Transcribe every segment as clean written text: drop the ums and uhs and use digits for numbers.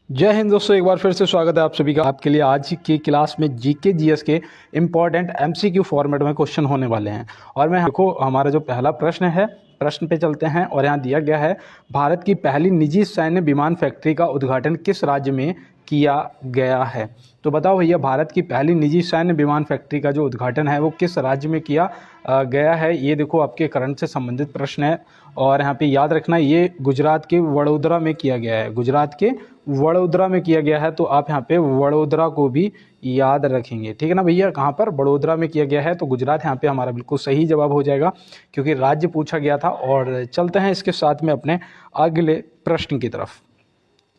जय हिंद दोस्तों, एक बार फिर से स्वागत है आप सभी का। आपके लिए आज की क्लास में जीके जीएस के इम्पॉर्टेंट एमसीक्यू फॉर्मेट में क्वेश्चन होने वाले हैं। और मैं देखो हमारा जो पहला प्रश्न है, प्रश्न पे चलते हैं। और यहाँ दिया गया है, भारत की पहली निजी सैन्य विमान फैक्ट्री का उद्घाटन किस राज्य में किया गया है। तो बताओ भैया, भारत की पहली निजी सैन्य विमान फैक्ट्री का जो उद्घाटन है वो किस राज्य में किया गया है। ये देखो आपके करंट से संबंधित प्रश्न है। और यहाँ पे याद रखना, ये गुजरात के वडोदरा में किया गया है। गुजरात के वडोदरा में किया गया है, तो आप यहाँ पे वडोदरा को भी याद रखेंगे, ठीक है ना भैया। कहाँ पर? वडोदरा में किया गया है, तो गुजरात यहाँ पे हमारा बिल्कुल सही जवाब हो जाएगा, क्योंकि राज्य पूछा गया था। और चलते हैं इसके साथ में अपने अगले प्रश्न की तरफ।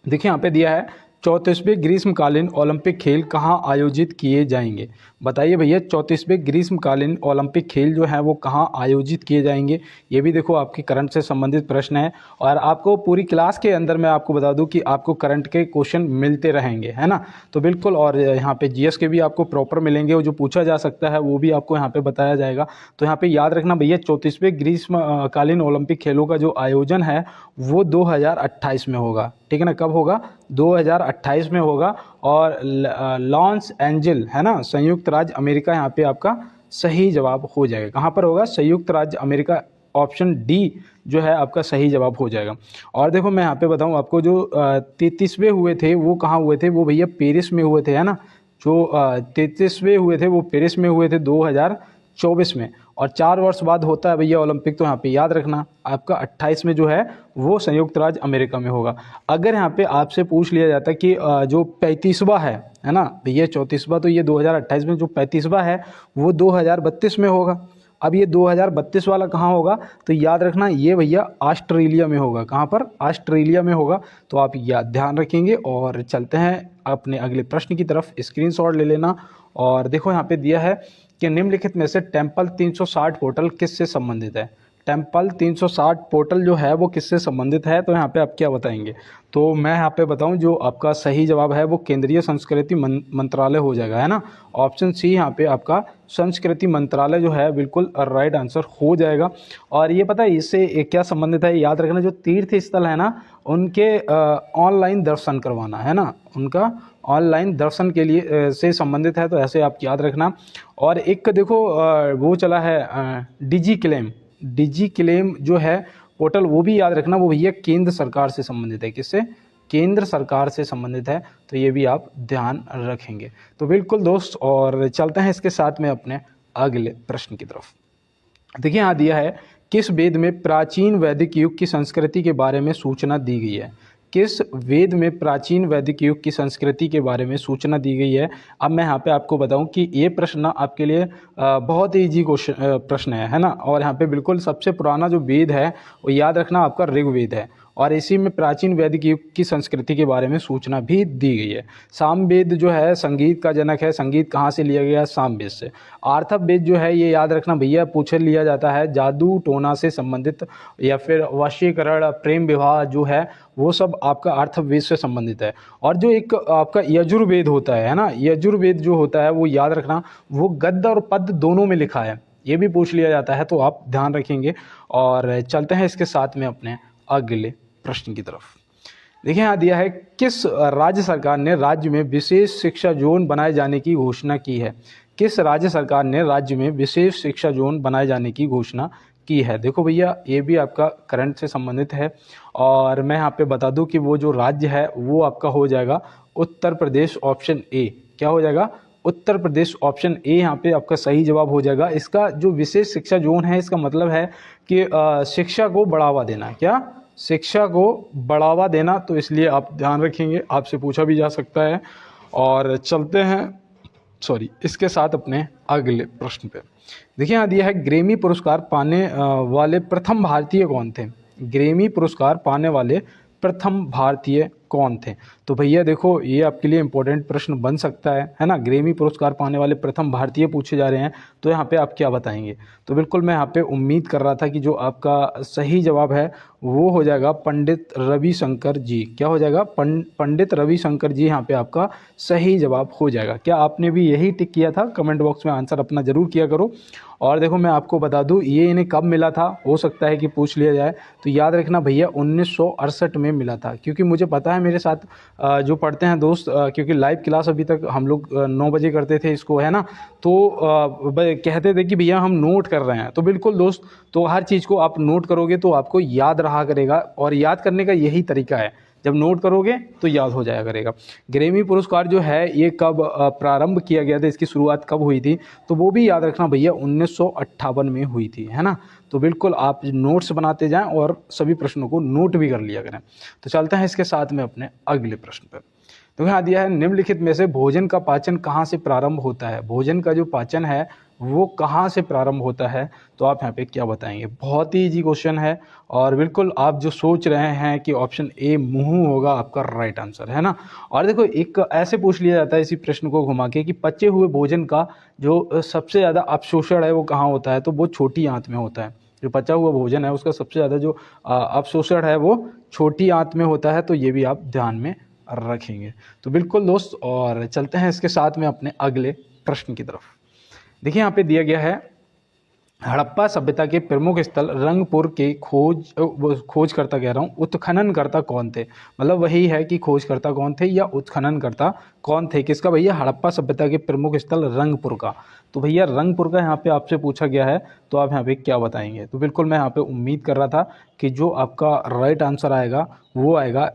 देखिए यहाँ पे दिया है, 34वें ग्रीष्मकालीन ओलंपिक खेल कहाँ आयोजित किए जाएंगे। बताइए भैया, 34वें ग्रीष्मकालीन ओलंपिक खेल जो है वो कहाँ आयोजित किए जाएंगे। ये भी देखो आपके करंट से संबंधित प्रश्न है। और आपको पूरी क्लास के अंदर मैं आपको बता दूं कि आपको करंट के क्वेश्चन मिलते रहेंगे, है ना। तो बिल्कुल, और यहाँ पे जीएस के भी आपको प्रॉपर मिलेंगे, वो जो पूछा जा सकता है वो भी आपको यहाँ पे बताया जाएगा। तो यहाँ पे याद रखना भैया, 34वें ग्रीष्मकालीन ओलंपिक खेलों का जो आयोजन है वो 2028 में होगा, ठीक है ना। कब होगा? 2028 में होगा। और लॉस एंजिल, है ना, संयुक्त राज्य अमेरिका, यहाँ पे आपका सही जवाब हो जाएगा। कहाँ पर होगा? संयुक्त राज्य अमेरिका, ऑप्शन डी जो है आपका सही जवाब हो जाएगा। और देखो मैं यहाँ पे बताऊँ आपको, जो 33वें हुए थे वो कहाँ हुए थे? वो भैया पेरिस में हुए थे, है ना। जो 33वें हुए थे वो पेरिस में हुए थे 2024 में। और 4 वर्ष बाद होता है भैया ओलंपिक, तो यहाँ पे याद रखना आपका 28 में जो है वो संयुक्त राज्य अमेरिका में होगा। अगर यहाँ पे आपसे पूछ लिया जाता है कि जो 35वां है ना भैया, 34वां तो ये 2028 में, जो 35वां है वो 2032 में होगा। अब ये 2032 वाला कहाँ होगा? तो याद रखना ये भैया ऑस्ट्रेलिया में होगा। कहाँ पर? ऑस्ट्रेलिया में होगा। तो आप याद ध्यान रखेंगे। और चलते हैं अपने अगले प्रश्न की तरफ, स्क्रीनशॉट ले लेना। और देखो यहाँ पे दिया है कि निम्नलिखित में से टेम्पल 360 पोर्टल किससे संबंधित है। टेम्पल 360 पोर्टल जो है वो किससे संबंधित है, तो यहाँ पे आप क्या बताएंगे। तो मैं यहाँ पे बताऊँ, जो आपका सही जवाब है वो केंद्रीय संस्कृति मंत्रालय हो जाएगा, है ना। ऑप्शन सी यहाँ पे आपका संस्कृति मंत्रालय जो है बिल्कुल राइट आंसर हो जाएगा। और ये पता है इससे क्या संबंधित है, याद रखना, जो तीर्थ स्थल है ना उनके ऑनलाइन दर्शन करवाना, है ना, उनका ऑनलाइन दर्शन के लिए से संबंधित है, तो ऐसे आप याद रखना। और एक देखो वो चला है डिजी क्लेम जो है पोर्टल, वो भी याद रखना, वो भैया केंद्र सरकार से संबंधित है। किससे? केंद्र सरकार से संबंधित है, तो ये भी आप ध्यान रखेंगे। तो बिल्कुल दोस्त, और चलते हैं इसके साथ में अपने अगले प्रश्न की तरफ। देखिए यहाँ दिया है, किस वेद में प्राचीन वैदिक युग की संस्कृति के बारे में सूचना दी गई है। किस वेद में प्राचीन वैदिक युग की संस्कृति के बारे में सूचना दी गई है। अब मैं यहाँ पे आपको बताऊं कि ये प्रश्न आपके लिए बहुत ही ईजी क्वेश्चन प्रश्न है ना। और यहाँ पे बिल्कुल सबसे पुराना जो वेद है वो याद रखना आपका ऋग्वेद है। और इसी में प्राचीन वैदिक युग की संस्कृति के बारे में सूचना भी दी गई है। सामवेद जो है संगीत का जनक है। संगीत कहाँ से लिया गया? सामवेद से। अथर्ववेद जो है ये याद रखना भैया, पूछ लिया जाता है जादू टोना से संबंधित, या फिर वशीकरण, प्रेम विवाह जो है वो सब आपका अथर्ववेद से संबंधित है। और जो एक आपका यजुर्वेद होता है ना, यजुर्वेद जो होता है वो याद रखना, वो गद्य और पद्य दोनों में लिखा है। ये भी पूछ लिया जाता है, तो आप ध्यान रखेंगे। और चलते हैं इसके साथ में अपने अगले प्रश्न की तरफ। देखिए यहाँ दिया है, किस राज्य सरकार ने राज्य में विशेष शिक्षा जोन बनाए जाने की घोषणा की है। किस राज्य सरकार ने राज्य में विशेष शिक्षा जोन बनाए जाने की घोषणा की है। देखो भैया, ये भी आपका करंट से संबंधित है। और मैं यहाँ पे बता दूं कि वो जो राज्य है वो आपका हो जाएगा उत्तर प्रदेश, ऑप्शन ए। क्या हो जाएगा? उत्तर प्रदेश, ऑप्शन ए यहाँ पे आपका सही जवाब हो जाएगा। इसका जो विशेष शिक्षा जोन है, इसका मतलब है कि शिक्षा को बढ़ावा देना। क्या? शिक्षा को बढ़ावा देना। तो इसलिए आप ध्यान रखेंगे, आपसे पूछा भी जा सकता है। और चलते हैं इसके साथ अपने अगले प्रश्न पे। देखिए यहाँ दिया है, ग्रैमी पुरस्कार पाने वाले प्रथम भारतीय कौन थे। ग्रैमी पुरस्कार पाने वाले प्रथम भारतीय कौन थे। तो भैया देखो, ये आपके लिए इंपॉर्टेंट प्रश्न बन सकता है ना। ग्रैमी पुरस्कार पाने वाले प्रथम भारतीय पूछे जा रहे हैं, तो यहाँ पे आप क्या बताएंगे। तो बिल्कुल मैं यहाँ पे उम्मीद कर रहा था कि जो आपका सही जवाब है वो हो जाएगा पंडित रविशंकर जी। क्या हो जाएगा? पंडित रविशंकर जी यहाँ पे आपका सही जवाब हो जाएगा। क्या आपने भी यही टिक किया था? कमेंट बॉक्स में आंसर अपना ज़रूर किया करो। और देखो मैं आपको बता दूं, ये इन्हें कब मिला था, हो सकता है कि पूछ लिया जाए। तो याद रखना भैया, 1968 में मिला था, क्योंकि मुझे पता है मेरे साथ जो पढ़ते हैं दोस्त, क्योंकि लाइव क्लास अभी तक हम लोग 9 बजे करते थे इसको, है ना, तो कहते थे कि भैया हम नोट कर रहे हैं। तो बिल्कुल दोस्त, तो हर चीज़ को आप नोट करोगे तो आपको याद रहा करेगा, और याद करने का यही तरीका है, जब नोट करोगे तो याद हो जाया करेगा। ग्रैमी पुरस्कार जो है ये कब प्रारंभ किया गया था, इसकी शुरुआत कब हुई थी, तो वो भी याद रखना भैया 1958 में हुई थी, है ना। तो बिल्कुल आप नोट्स बनाते जाएं और सभी प्रश्नों को नोट भी कर लिया करें। तो चलते हैं इसके साथ में अपने अगले प्रश्न पर। तो यहाँ दिया है, निम्नलिखित में से भोजन का पाचन कहाँ से प्रारंभ होता है। भोजन का जो पाचन है वो कहाँ से प्रारंभ होता है, तो आप यहाँ पे क्या बताएंगे। बहुत ही इजी क्वेश्चन है, और बिल्कुल आप जो सोच रहे हैं कि ऑप्शन ए मुंह होगा आपका राइट आंसर, है ना। और देखो, एक ऐसे पूछ लिया जाता है इसी प्रश्न को घुमा के कि पचे हुए भोजन का जो सबसे ज़्यादा अपशोषण है वो कहाँ होता है, तो वो छोटी आंत में होता है। जो पचा हुआ भोजन है उसका सबसे ज़्यादा जो अपशोषण है वो छोटी आंत में होता है, तो ये भी आप ध्यान में रखेंगे। तो बिल्कुल दोस्त, और चलते हैं इसके साथ में अपने अगले प्रश्न की तरफ। देखिए यहाँ पे दिया गया है, हड़प्पा सभ्यता के प्रमुख स्थल रंगपुर के खोजकर्ता कह रहा हूँ, उत्खननकर्ता कौन थे। मतलब वही है कि खोजकर्ता कौन थे या उत्खननकर्ता कौन थे, किसका भैया, हड़प्पा सभ्यता के प्रमुख स्थल रंगपुर का। तो भैया रंगपुर का यहाँ पे आपसे पूछा गया है, तो आप यहाँ पे क्या बताएंगे। तो बिल्कुल मैं यहाँ पे उम्मीद कर रहा था कि जो आपका राइट आंसर आएगा वो आएगा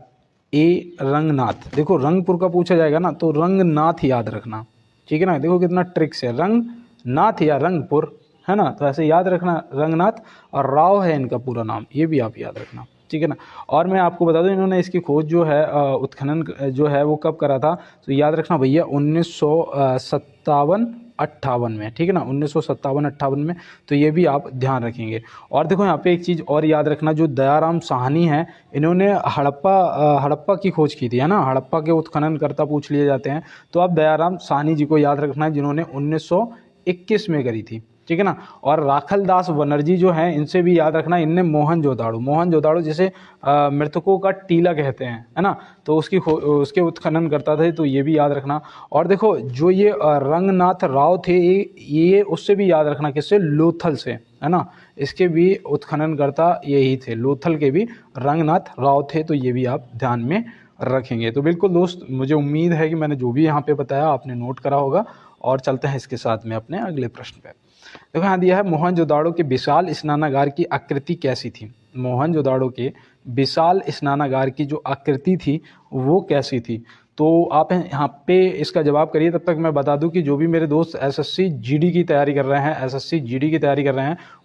ए रंगनाथ। देखो रंगपुर का पूछा जाएगा ना तो रंगनाथ याद रखना, ठीक है ना। देखो कितना ट्रिक्स है, रंगनाथ या रंगपुर, है ना। तो ऐसे याद रखना, रंगनाथ और राव है इनका पूरा नाम, ये भी आप याद रखना, ठीक है ना। और मैं आपको बता दूं, इन्होंने इसकी खोज जो है उत्खनन जो है वो कब करा था, तो याद रखना भैया 1957-58 में, ठीक है ना, 1957-58 में। तो ये भी आप ध्यान रखेंगे। और देखो यहाँ पे एक चीज़ और याद रखना, जो दयाराम साहनी है, इन्होंने हड़प्पा की खोज की थी, है ना। हड़प्पा के उत्खननकर्ता पूछ लिए जाते हैं, तो आप दयाराम साहनी जी को याद रखना है, जिन्होंने 1921 में करी थी, ठीक है ना। और राखल दास बनर्जी जो हैं, इनसे भी याद रखना, इनने मोहनजोदाड़ो जिसे मृतकों का टीला कहते हैं, है ना, तो उसके उत्खनन करता थे, तो ये भी याद रखना। और देखो जो ये रंगनाथ राव थे, ये उससे भी याद रखना, किससे, लोथल से, है ना। इसके भी उत्खनन करता यही थे, लोथल के भी रंगनाथ राव थे, तो ये भी आप ध्यान में रखेंगे। तो बिल्कुल दोस्त, मुझे उम्मीद है कि मैंने जो भी यहाँ पे बताया आपने नोट करा होगा। और चलते हैं इसके साथ में अपने अगले प्रश्न पे। देखो यहाँ दिया है, मोहनजोदाड़ो के विशाल स्नानागार की आकृति कैसी थी। मोहनजोदाड़ो के विशाल स्नानागार की जो आकृति थी वो कैसी थी, तो आप यहाँ पे इसका जवाब करिए। तब तक मैं बता दूं कि जो भी मेरे दोस्त एसएससी जीडी की तैयारी कर रहे हैं,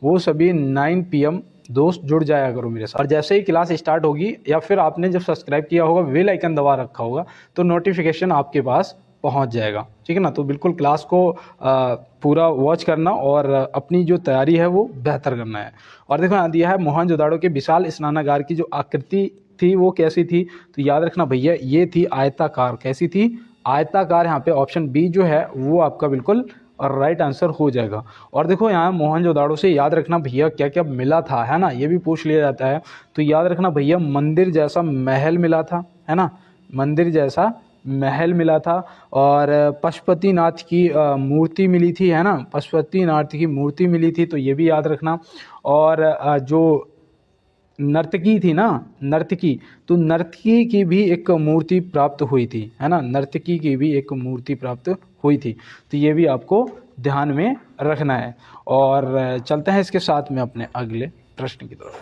वो सभी 9 PM दोस्त जुड़ जाया करो मेरे साथ। और जैसे ही क्लास स्टार्ट होगी, या फिर आपने जब सब्सक्राइब किया होगा, बेल आइकन दबा रखा होगा, तो नोटिफिकेशन आपके पास पहुंच जाएगा, ठीक है ना। तो बिल्कुल क्लास को पूरा वॉच करना और अपनी जो तैयारी है वो बेहतर करना है। और देखो यहाँ दिया है, मोहनजोदाड़ो के विशाल स्नानागार की जो आकृति थी वो कैसी थी, तो याद रखना भैया ये थी आयताकार। कैसी थी, आयताकार। यहाँ पे ऑप्शन बी जो है वो आपका बिल्कुल राइट आंसर हो जाएगा। और देखो यहाँ मोहनजोदाड़ो से याद रखना भैया क्या क्या मिला था, है ना, ये भी पूछ लिया जाता है। तो याद रखना भैया मंदिर जैसा महल मिला था, है ना, मंदिर जैसा महल मिला था। और पशुपतिनाथ की मूर्ति मिली थी, है ना, पशुपतिनाथ की मूर्ति मिली थी, तो ये भी याद रखना। और जो नर्तकी थी ना, तो नर्तकी की भी एक मूर्ति प्राप्त हुई थी, है ना, नर्तकी की भी एक मूर्ति प्राप्त हुई थी, तो ये भी आपको ध्यान में रखना है। और चलते हैं इसके साथ में अपने अगले प्रश्न की तरफ।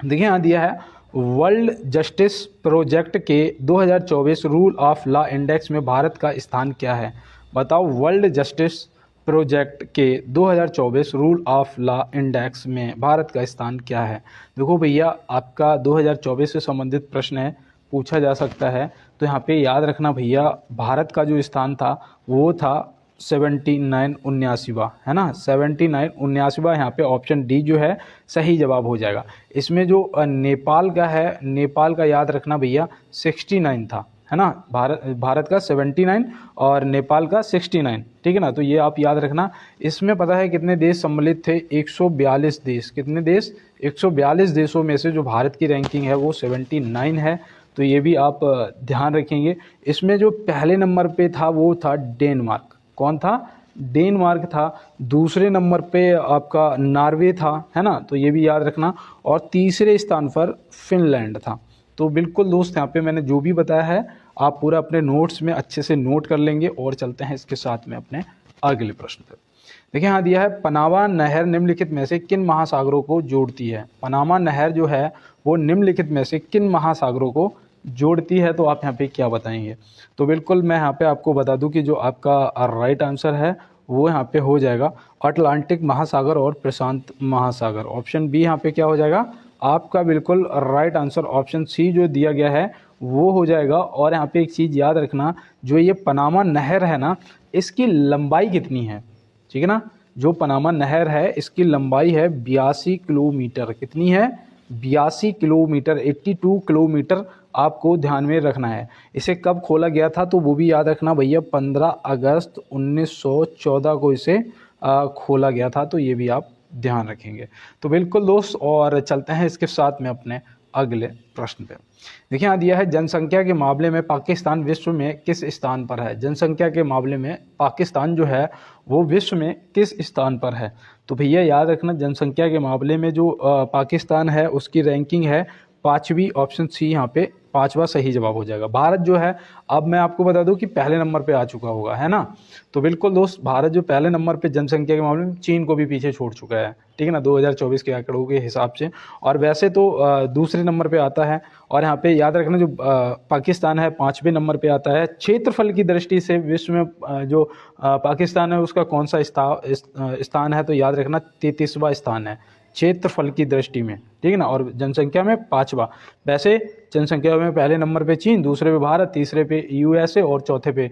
देखिए यहाँ दिया है, वर्ल्ड जस्टिस प्रोजेक्ट के 2024 रूल ऑफ लॉ इंडेक्स में भारत का स्थान क्या है। बताओ, वर्ल्ड जस्टिस प्रोजेक्ट के 2024 रूल ऑफ लॉ इंडेक्स में भारत का स्थान क्या है। देखो भैया, आपका 2024 से संबंधित प्रश्न है, पूछा जा सकता है। तो यहाँ पे याद रखना भैया, भारत का जो स्थान था वो था 79-79, है ना, 79-79। यहाँ पे ऑप्शन डी जो है सही जवाब हो जाएगा। इसमें जो नेपाल का है, नेपाल का याद रखना भैया 69 था, है ना। भारत का 79 और नेपाल का 69, ठीक है ना। तो ये आप याद रखना। इसमें पता है कितने देश सम्मिलित थे, 142 देश। कितने देश, 142 देशों में से जो भारत की रैंकिंग है वो 79 है, तो ये भी आप ध्यान रखेंगे। इसमें जो पहले नंबर पे था वो था डेनमार्क। कौन था, डेनमार्क था। दूसरे नंबर पे आपका नॉर्वे था, है ना, तो ये भी याद रखना। और तीसरे स्थान पर फिनलैंड था, तो बिल्कुल दोस्त यहाँ पे मैंने जो भी बताया है आप पूरा अपने नोट्स में अच्छे से नोट कर लेंगे। और चलते हैं इसके साथ में अपने अगले प्रश्न पर। देखिए यहाँ दिया है पनामा नहर निम्नलिखित में से किन महासागरों को जोड़ती है। पनामा नहर जो है वो निम्नलिखित में से किन महासागरों को जोड़ती है, तो आप यहाँ पे क्या बताएंगे। तो बिल्कुल मैं यहाँ पे आपको बता दूं कि जो आपका राइट आंसर है वो यहाँ पे हो जाएगा अटलांटिक महासागर और प्रशांत महासागर। ऑप्शन बी यहाँ पे क्या हो जाएगा आपका बिल्कुल राइट आंसर। ऑप्शन सी जो दिया गया है वो हो जाएगा। और यहाँ पे एक चीज़ याद रखना, जो ये पनामा नहर है ना, इसकी लंबाई कितनी है, ठीक है ना। जो पनामा नहर है इसकी लंबाई है 82 किलोमीटर। कितनी है 82 किलोमीटर, 82 किलोमीटर आपको ध्यान में रखना है। इसे कब खोला गया था तो वो भी याद रखना भैया 15 अगस्त 1914 को इसे खोला गया था, तो ये भी आप ध्यान रखेंगे। तो बिल्कुल दोस्त, और चलते हैं इसके साथ में अपने अगले प्रश्न पे। देखिए यहाँ दिया है जनसंख्या के मामले में पाकिस्तान विश्व में किस स्थान पर है। जनसंख्या के मामले में पाकिस्तान जो है वो विश्व में किस स्थान पर है। तो भैया याद रखना जनसंख्या के मामले में जो पाकिस्तान है उसकी रैंकिंग है 5वीं। ऑप्शन सी यहाँ पे 5वां सही जवाब हो जाएगा। भारत जो है अब मैं आपको बता दूं कि पहले नंबर पे आ चुका होगा, है ना। तो बिल्कुल दोस्त, भारत जो पहले नंबर पे जनसंख्या के मामले में चीन को भी पीछे छोड़ चुका है, ठीक है ना, 2024 के आंकड़ों के हिसाब से। और वैसे तो दूसरे नंबर पे आता है। और यहाँ पे याद रखना जो पाकिस्तान है 5वें नंबर पे आता है। क्षेत्रफल की दृष्टि से विश्व में जो पाकिस्तान है उसका कौन सा स्थान है, तो याद रखना 33वां स्थान है क्षेत्रफल की दृष्टि में, ठीक है ना। और जनसंख्या में 5वां। वैसे जनसंख्या में पहले नंबर पे चीन, दूसरे पे भारत, तीसरे पे यूएसए और चौथे पे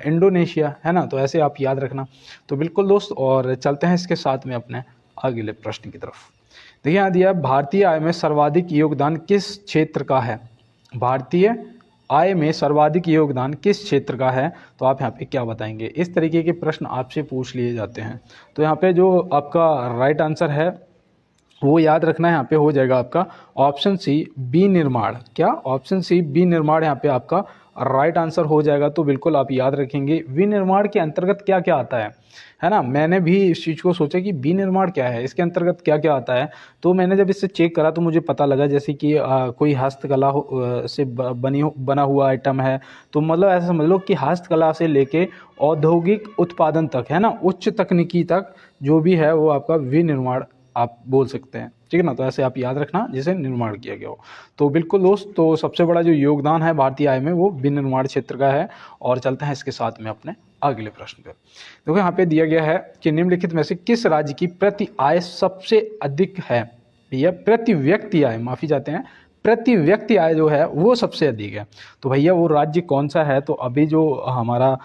इंडोनेशिया, है ना। तो ऐसे आप याद रखना। तो बिल्कुल दोस्त, और चलते हैं इसके साथ में अपने अगले प्रश्न की तरफ। देखिए यहाँ दिया भारतीय आय में सर्वाधिक योगदान किस क्षेत्र का है। भारतीय आय में सर्वाधिक योगदान किस क्षेत्र का है, तो आप यहाँ पे क्या बताएंगे। इस तरीके के प्रश्न आपसे पूछ लिए जाते हैं। तो यहाँ पे जो आपका राइट आंसर है वो याद रखना है, यहाँ पे हो जाएगा आपका ऑप्शन सी बी निर्माण। क्या ऑप्शन सी बी निर्माण यहाँ पे आपका राइट आंसर हो जाएगा। तो बिल्कुल आप याद रखेंगे विनिर्माण के अंतर्गत क्या क्या आता है ना। मैंने भी इस चीज़ को सोचा कि विनिर्माण क्या है, इसके अंतर्गत क्या क्या आता है। तो मैंने जब इससे चेक करा तो मुझे पता लगा जैसे कि कोई हस्तकला से बना हुआ आइटम है। तो मतलब ऐसा समझ लो कि हस्तकला से लेके औद्योगिक उत्पादन तक, है ना, उच्च तकनीकी तक जो भी है वो आपका विनिर्माण आप बोल सकते हैं, ठीक है ना। तो ऐसे आप याद रखना जिसे निर्माण किया गया हो। तो बिल्कुल दोस्त, तो सबसे बड़ा जो योगदान है भारतीय आय में वो विनिर्माण क्षेत्र का है। और चलते हैं इसके साथ में अपने अगले प्रश्न पर। देखो यहाँ पे दिया गया है कि निम्नलिखित में से किस राज्य की प्रति आय सबसे अधिक है। भैया प्रति व्यक्ति आय, माफी चाहते हैं, प्रति व्यक्ति आय जो है वो सबसे अधिक है। तो भैया वो राज्य कौन सा है, तो अभी जो हमारा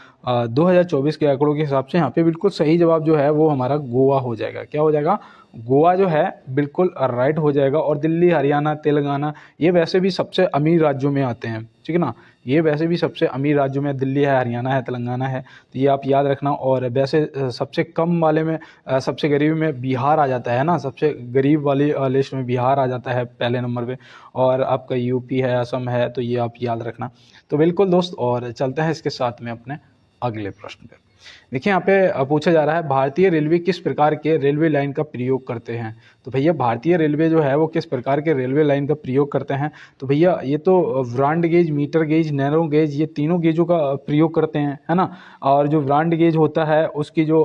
2024 के आंकड़ों के हिसाब से यहाँ पे बिल्कुल सही जवाब जो है वो हमारा गोवा हो जाएगा। क्या हो जाएगा, गोवा जो है बिल्कुल राइट हो जाएगा। और दिल्ली, हरियाणा, तेलंगाना ये वैसे भी सबसे अमीर राज्यों में आते हैं, ठीक है ना। ये वैसे भी सबसे अमीर राज्यों में दिल्ली है, हरियाणा है, तेलंगाना है, तो ये आप याद रखना। और वैसे सबसे कम वाले में सबसे गरीब में बिहार आ जाता है ना, सबसे गरीब वाली लिस्ट में बिहार आ जाता है पहले नंबर पे। और आपका यूपी है, असम है, तो ये आप याद रखना। तो बिल्कुल दोस्त, और चलते हैं इसके साथ में अपने अगले प्रश्न पे। देखिए यहाँ पे पूछा जा रहा है भारतीय रेलवे किस प्रकार के रेलवे लाइन का प्रयोग करते हैं। तो भैया भारतीय रेलवे जो है वो किस प्रकार के रेलवे लाइन का प्रयोग करते हैं। तो भैया ये तो broad gauge, metre gauge, narrow gauge, ये तीनों गेजों का प्रयोग करते हैं, है ना। और जो ब्रॉड गेज होता है उसकी जो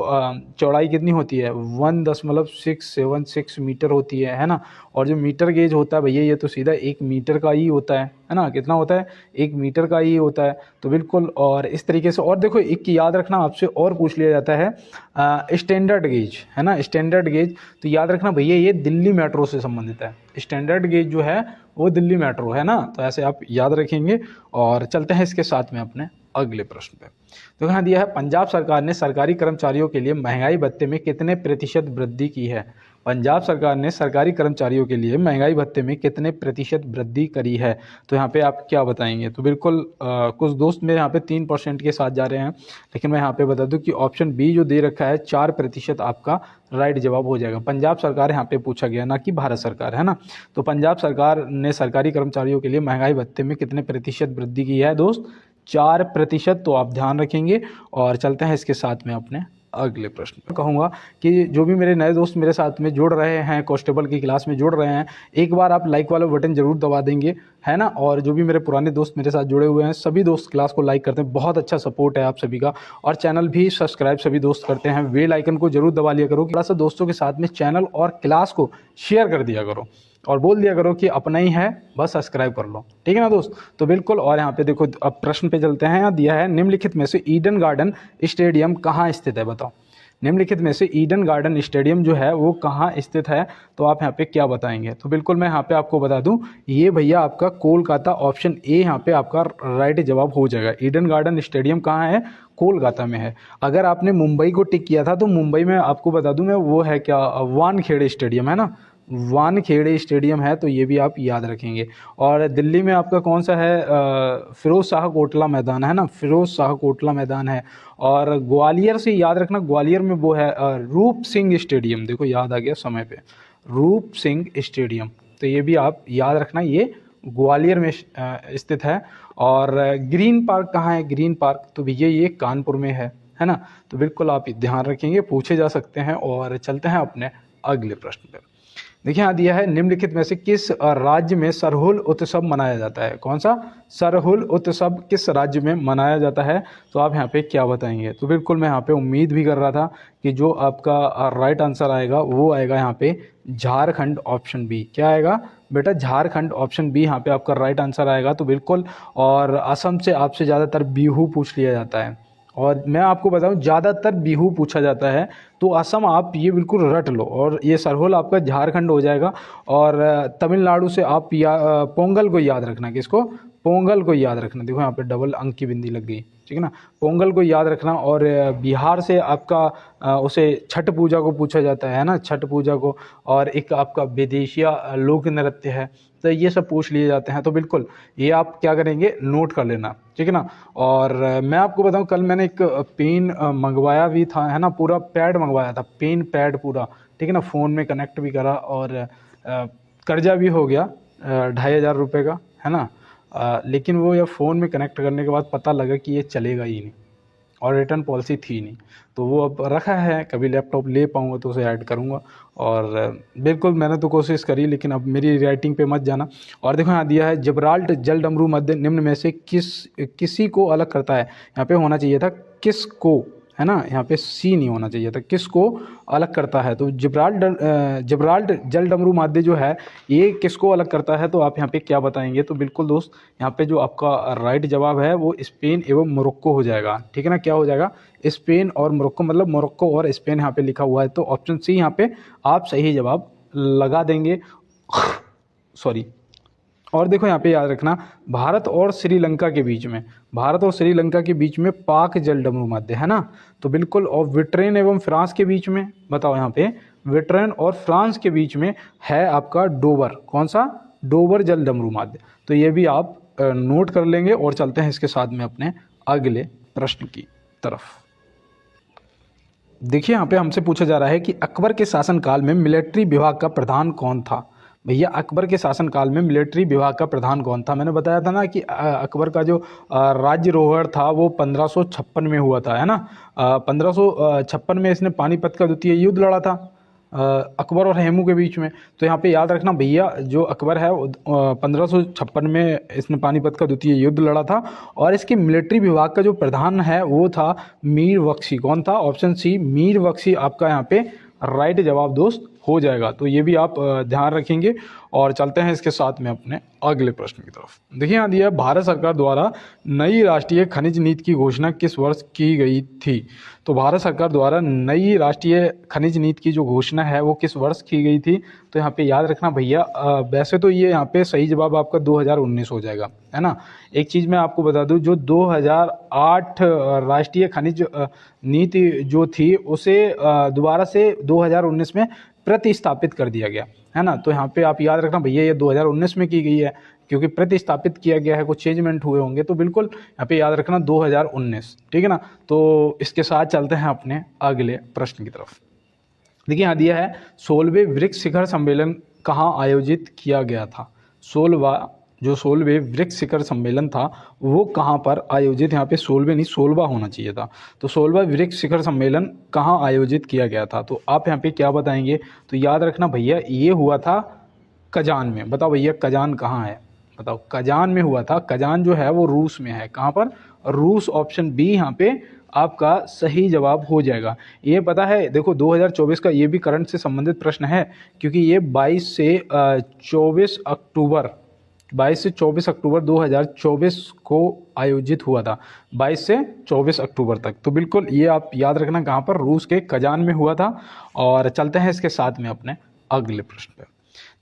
चौड़ाई कितनी होती है 1.676 मीटर होती है ना। और जो मीटर गेज होता है भैया ये तो सीधा 1 मीटर का ही होता है ना। कितना होता है, 1 मीटर का ही होता है। तो बिल्कुल, और इस तरीके से। और देखो एक याद रखना आपसे और पूछ लिया जाता है स्टैंडर्ड गेज, है ना, स्टैंडर्ड गेज। तो याद रखना भैया ये दिल्ली मेट्रो से संबंधित है। स्टैंडर्ड गेज जो है वो दिल्ली मेट्रो है ना। तो ऐसे आप याद रखेंगे। और चलते हैं इसके साथ में अपने अगले प्रश्न पे। तो यहाँ दिया है पंजाब सरकार ने सरकारी कर्मचारियों के लिए महंगाई भत्ते में कितने प्रतिशत वृद्धि की है। पंजाब सरकार ने सरकारी कर्मचारियों के लिए महंगाई भत्ते में कितने प्रतिशत वृद्धि करी है। तो यहाँ पे आप क्या बताएंगे। तो बिल्कुल कुछ दोस्त मेरे यहाँ पे 3% के साथ जा रहे हैं, लेकिन मैं यहाँ पे बता दूं कि ऑप्शन बी जो दे रखा है 4% आपका राइट जवाब हो जाएगा। पंजाब सरकार यहाँ पे पूछा गया, ना कि भारत सरकार, है ना। तो पंजाब सरकार ने सरकारी कर्मचारियों के लिए महंगाई भत्ते में कितने प्रतिशत वृद्धि की है दोस्त, 4%। तो आप ध्यान रखेंगे। और चलते हैं इसके साथ में अपने अगले प्रश्न कहूँगा कि जो भी मेरे नए दोस्त मेरे साथ में जुड़ रहे हैं, कांस्टेबल की क्लास में जुड़ रहे हैं, एक बार आप लाइक वाला बटन जरूर दबा देंगे, है ना। और जो भी मेरे पुराने दोस्त मेरे साथ जुड़े हुए हैं, सभी दोस्त क्लास को लाइक करते हैं, बहुत अच्छा सपोर्ट है आप सभी का। और चैनल भी सब्सक्राइब सभी दोस्त करते हैं, बेल आइकन को जरूर दबा लिया करो, थोड़ा सा दोस्तों के साथ में चैनल और क्लास को शेयर कर दिया करो और बोल दिया करो कि अपना ही है, बस सब्सक्राइब कर लो, ठीक है ना दोस्त। तो बिल्कुल, और यहाँ पे देखो अब प्रश्न पे चलते हैं। यहाँ दिया है निम्नलिखित में से ईडन गार्डन स्टेडियम कहाँ स्थित है, बताओ। निम्नलिखित में से ईडन गार्डन स्टेडियम जो है वो कहाँ स्थित है, तो आप यहाँ पे क्या बताएंगे। तो बिल्कुल मैं यहाँ पे आपको बता दूं, ये भैया आपका कोलकाता, ऑप्शन ए यहाँ पे आपका राइट जवाब हो जाएगा। ईडन गार्डन स्टेडियम कहाँ है, कोलकाता में है। अगर आपने मुंबई को टिक किया था तो मुंबई में आपको बता दूं मैं, वो है क्या, वानखेड़े स्टेडियम है ना, वानखेड़े स्टेडियम है, तो ये भी आप याद रखेंगे। और दिल्ली में आपका कौन सा है, फिरोज शाह कोटला मैदान है ना, फिरोज शाह कोटला मैदान है। और ग्वालियर से याद रखना, ग्वालियर में वो है रूप सिंह स्टेडियम, देखो याद आ गया समय पे, रूप सिंह स्टेडियम, तो ये भी आप याद रखना, ये ग्वालियर में स्थित है। और ग्रीन पार्क कहाँ है, ग्रीन पार्क, तो भैया ये कानपुर में है ना। तो बिल्कुल आप ध्यान रखेंगे, पूछे जा सकते हैं। और चलते हैं अपने अगले प्रश्न पर। देखिए यहाँ दिया है निम्नलिखित में से किस राज्य में सरहुल उत्सव मनाया जाता है, कौन सा सरहुल उत्सव किस राज्य में मनाया जाता है, तो आप यहाँ पे क्या बताएंगे। तो बिल्कुल मैं यहाँ पे उम्मीद भी कर रहा था कि जो आपका राइट आंसर आएगा वो आएगा यहाँ पे झारखंड, ऑप्शन बी। क्या आएगा बेटा, झारखंड, ऑप्शन बी यहाँ पे आपका राइट आंसर आएगा। तो बिल्कुल, और असम से आपसे ज़्यादातर बिहू पूछ लिया जाता है, और मैं आपको बताऊं ज़्यादातर बिहू पूछा जाता है, तो असम आप ये बिल्कुल रट लो, और ये सरहुल आपका झारखंड हो जाएगा। और तमिलनाडु से आप पोंगल को याद रखना, किसको, पोंगल को याद रखना, देखो यहाँ पे डबल अंक की बिंदी लग गई, ठीक है ना, पोंगल को याद रखना। और बिहार से आपका उसे छठ पूजा को पूछा जाता है ना, छठ पूजा को। और एक आपका विदेशिया लोक नृत्य है, तो ये सब पूछ लिए जाते हैं। तो बिल्कुल ये आप क्या करेंगे, नोट कर लेना, ठीक है ना। और मैं आपको बताऊं, कल मैंने एक पेन मंगवाया भी था, है ना, पूरा पैड मंगवाया था, पेन पैड पूरा, ठीक है ना, फ़ोन में कनेक्ट भी करा, और कर्जा भी हो गया 2500 रुपये का, है ना। लेकिन वो ये फ़ोन में कनेक्ट करने के बाद पता लगा कि ये चलेगा ही नहीं, और रिटर्न पॉलिसी थी नहीं, तो वो अब रखा है, कभी लैपटॉप ले पाऊँगा तो उसे ऐड करूँगा। और बिल्कुल मैंने तो कोशिश करी, लेकिन अब मेरी राइटिंग पे मत जाना। और देखो यहाँ दिया है जिब्राल्ट जलडमरू मध्य निम्न में से किसी को अलग करता है, यहाँ पे होना चाहिए था किसको, है ना, यहाँ पे सी नहीं होना चाहिए था, किसको अलग करता है। तो जिब्राल्ट जलडमरू माध्य जो है ये किसको अलग करता है, तो आप यहाँ पे क्या बताएंगे। तो बिल्कुल दोस्त, यहाँ पे जो आपका राइट जवाब है वो स्पेन एवं मोरक्को हो जाएगा, ठीक है ना। क्या हो जाएगा, स्पेन और मोरक्को, मतलब मोरक्को और स्पेन यहाँ पे लिखा हुआ है, तो ऑप्शन सी यहाँ पे आप सही जवाब लगा देंगे। सॉरी। और देखो यहाँ पे याद रखना, भारत और श्रीलंका के बीच में, भारत और श्रीलंका के बीच में पाक जलडमरू मध्य, है ना। तो बिल्कुल, और ब्रिटेन एवं फ्रांस के बीच में, बताओ यहाँ पे ब्रिटेन और फ्रांस के बीच में है आपका डोवर, कौन सा, डोवर जलडमरू मध्य। तो ये भी आप नोट कर लेंगे। और चलते हैं इसके साथ में अपने अगले प्रश्न की तरफ। देखिए यहाँ पे हमसे पूछा जा रहा है कि अकबर के शासनकाल में मिलिट्री विभाग का प्रधान कौन था। भैया अकबर के शासनकाल में मिलिट्री विभाग का प्रधान कौन था। मैंने बताया था ना कि अकबर का जो राज्यरोहण था वो 1556 में हुआ था, है ना। 1556 में इसने पानीपत का द्वितीय युद्ध लड़ा था अकबर और हेमू के बीच में। तो यहाँ पे याद रखना भैया, जो अकबर है 1556 में इसने पानीपत का द्वितीय युद्ध लड़ा था, और इसके मिलिट्री विभाग का जो प्रधान है वो था मीर बख्शी। कौन था, ऑप्शन सी मीर बख्शी आपका यहाँ पे राइट जवाब दोस्त हो जाएगा। तो ये भी आप ध्यान रखेंगे। और चलते हैं इसके साथ में अपने अगले प्रश्न की तरफ। देखिए यहाँ दिया, भारत सरकार द्वारा नई राष्ट्रीय खनिज नीति की घोषणा किस वर्ष की गई थी। तो भारत सरकार द्वारा नई राष्ट्रीय खनिज नीति की जो घोषणा है वो किस वर्ष की गई थी। तो यहाँ पे याद रखना भैया, वैसे तो ये यहाँ पे सही जवाब आपका 2019 हो जाएगा, है ना। एक चीज़ मैं आपको बता दूँ, जो 2008 राष्ट्रीय खनिज नीति जो थी उसे दोबारा से 2019 में प्रतिस्थापित कर दिया गया, है ना। तो यहाँ पे आप याद रखना भैया, ये 2019 में की गई है, क्योंकि प्रतिस्थापित किया गया है, कुछ चेंजमेंट हुए होंगे। तो बिल्कुल यहाँ पे याद रखना 2019, ठीक है ना। तो इसके साथ चलते हैं अपने अगले प्रश्न की तरफ। देखिए यहाँ दिया है, 16वें ब्रिक्स शिखर सम्मेलन कहाँ आयोजित किया गया था। 16वां जो 16वें ब्रिक्स शिखर सम्मेलन था वो कहाँ पर आयोजित, यहाँ पे 16वें नहीं 16वां होना चाहिए था, तो 16वां ब्रिक्स शिखर सम्मेलन कहाँ आयोजित किया गया था। तो आप यहाँ पे क्या बताएंगे, तो याद रखना भैया ये हुआ था कजान में। बताओ भैया कजान कहाँ है, बताओ कजान में हुआ था। कजान जो है वो रूस में है, कहाँ पर, रूस। ऑप्शन बी यहाँ पे आपका सही जवाब हो जाएगा। ये पता है देखो 2024 का ये भी करंट से संबंधित प्रश्न है, क्योंकि ये 22 से 24 अक्टूबर 2024 को आयोजित हुआ था, 22 से 24 अक्टूबर तक। तो बिल्कुल ये आप याद रखना कहाँ पर, रूस के कजान में हुआ था। और चलते हैं इसके साथ में अपने अगले प्रश्न पर।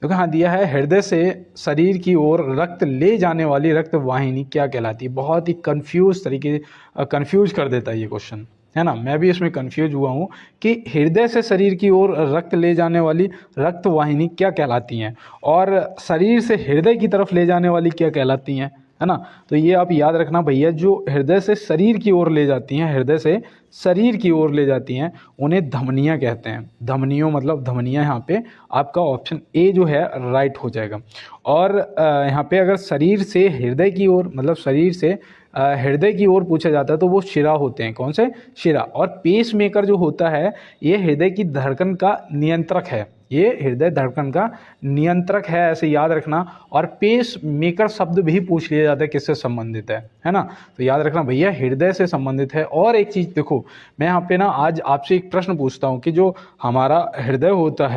देखो हाँ दिया है, हृदय से शरीर की ओर रक्त ले जाने वाली रक्त वाहिनी क्या कहलाती है। बहुत ही कंफ्यूज कर देता है ये क्वेश्चन, है ना। मैं भी इसमें कंफ्यूज हुआ हूँ कि हृदय से शरीर की ओर रक्त ले जाने वाली रक्त वाहिनी क्या कहलाती हैं और शरीर से हृदय की तरफ ले जाने वाली क्या कहलाती हैं, है ना। तो ये आप याद रखना भैया, जो हृदय से शरीर की ओर ले जाती हैं, हृदय से शरीर की ओर ले जाती हैं, उन्हें धमनियाँ कहते हैं। धमनियों मतलब धमनियाँ, यहाँ पे आपका ऑप्शन ए जो है राइट हो जाएगा। और यहाँ पे अगर शरीर से हृदय की ओर मतलब शरीर से हृदय की ओर पूछा जाता है तो वो शिरा होते हैं। कौन से, शिरा। और पेस मेकर जो होता है ये हृदय की धड़कन का नियंत्रक है, ये हृदय धड़कन का नियंत्रक है, ऐसे याद रखना। और पेस मेकर शब्द भी पूछ लिया जाता है किससे संबंधित है ना। तो याद रखना भैया हृदय से संबंधित है। और एक चीज़ देखो, मैं यहाँ पे ना आज आपसे एक प्रश्न पूछता हूँ कि जो हमारा हृदय होता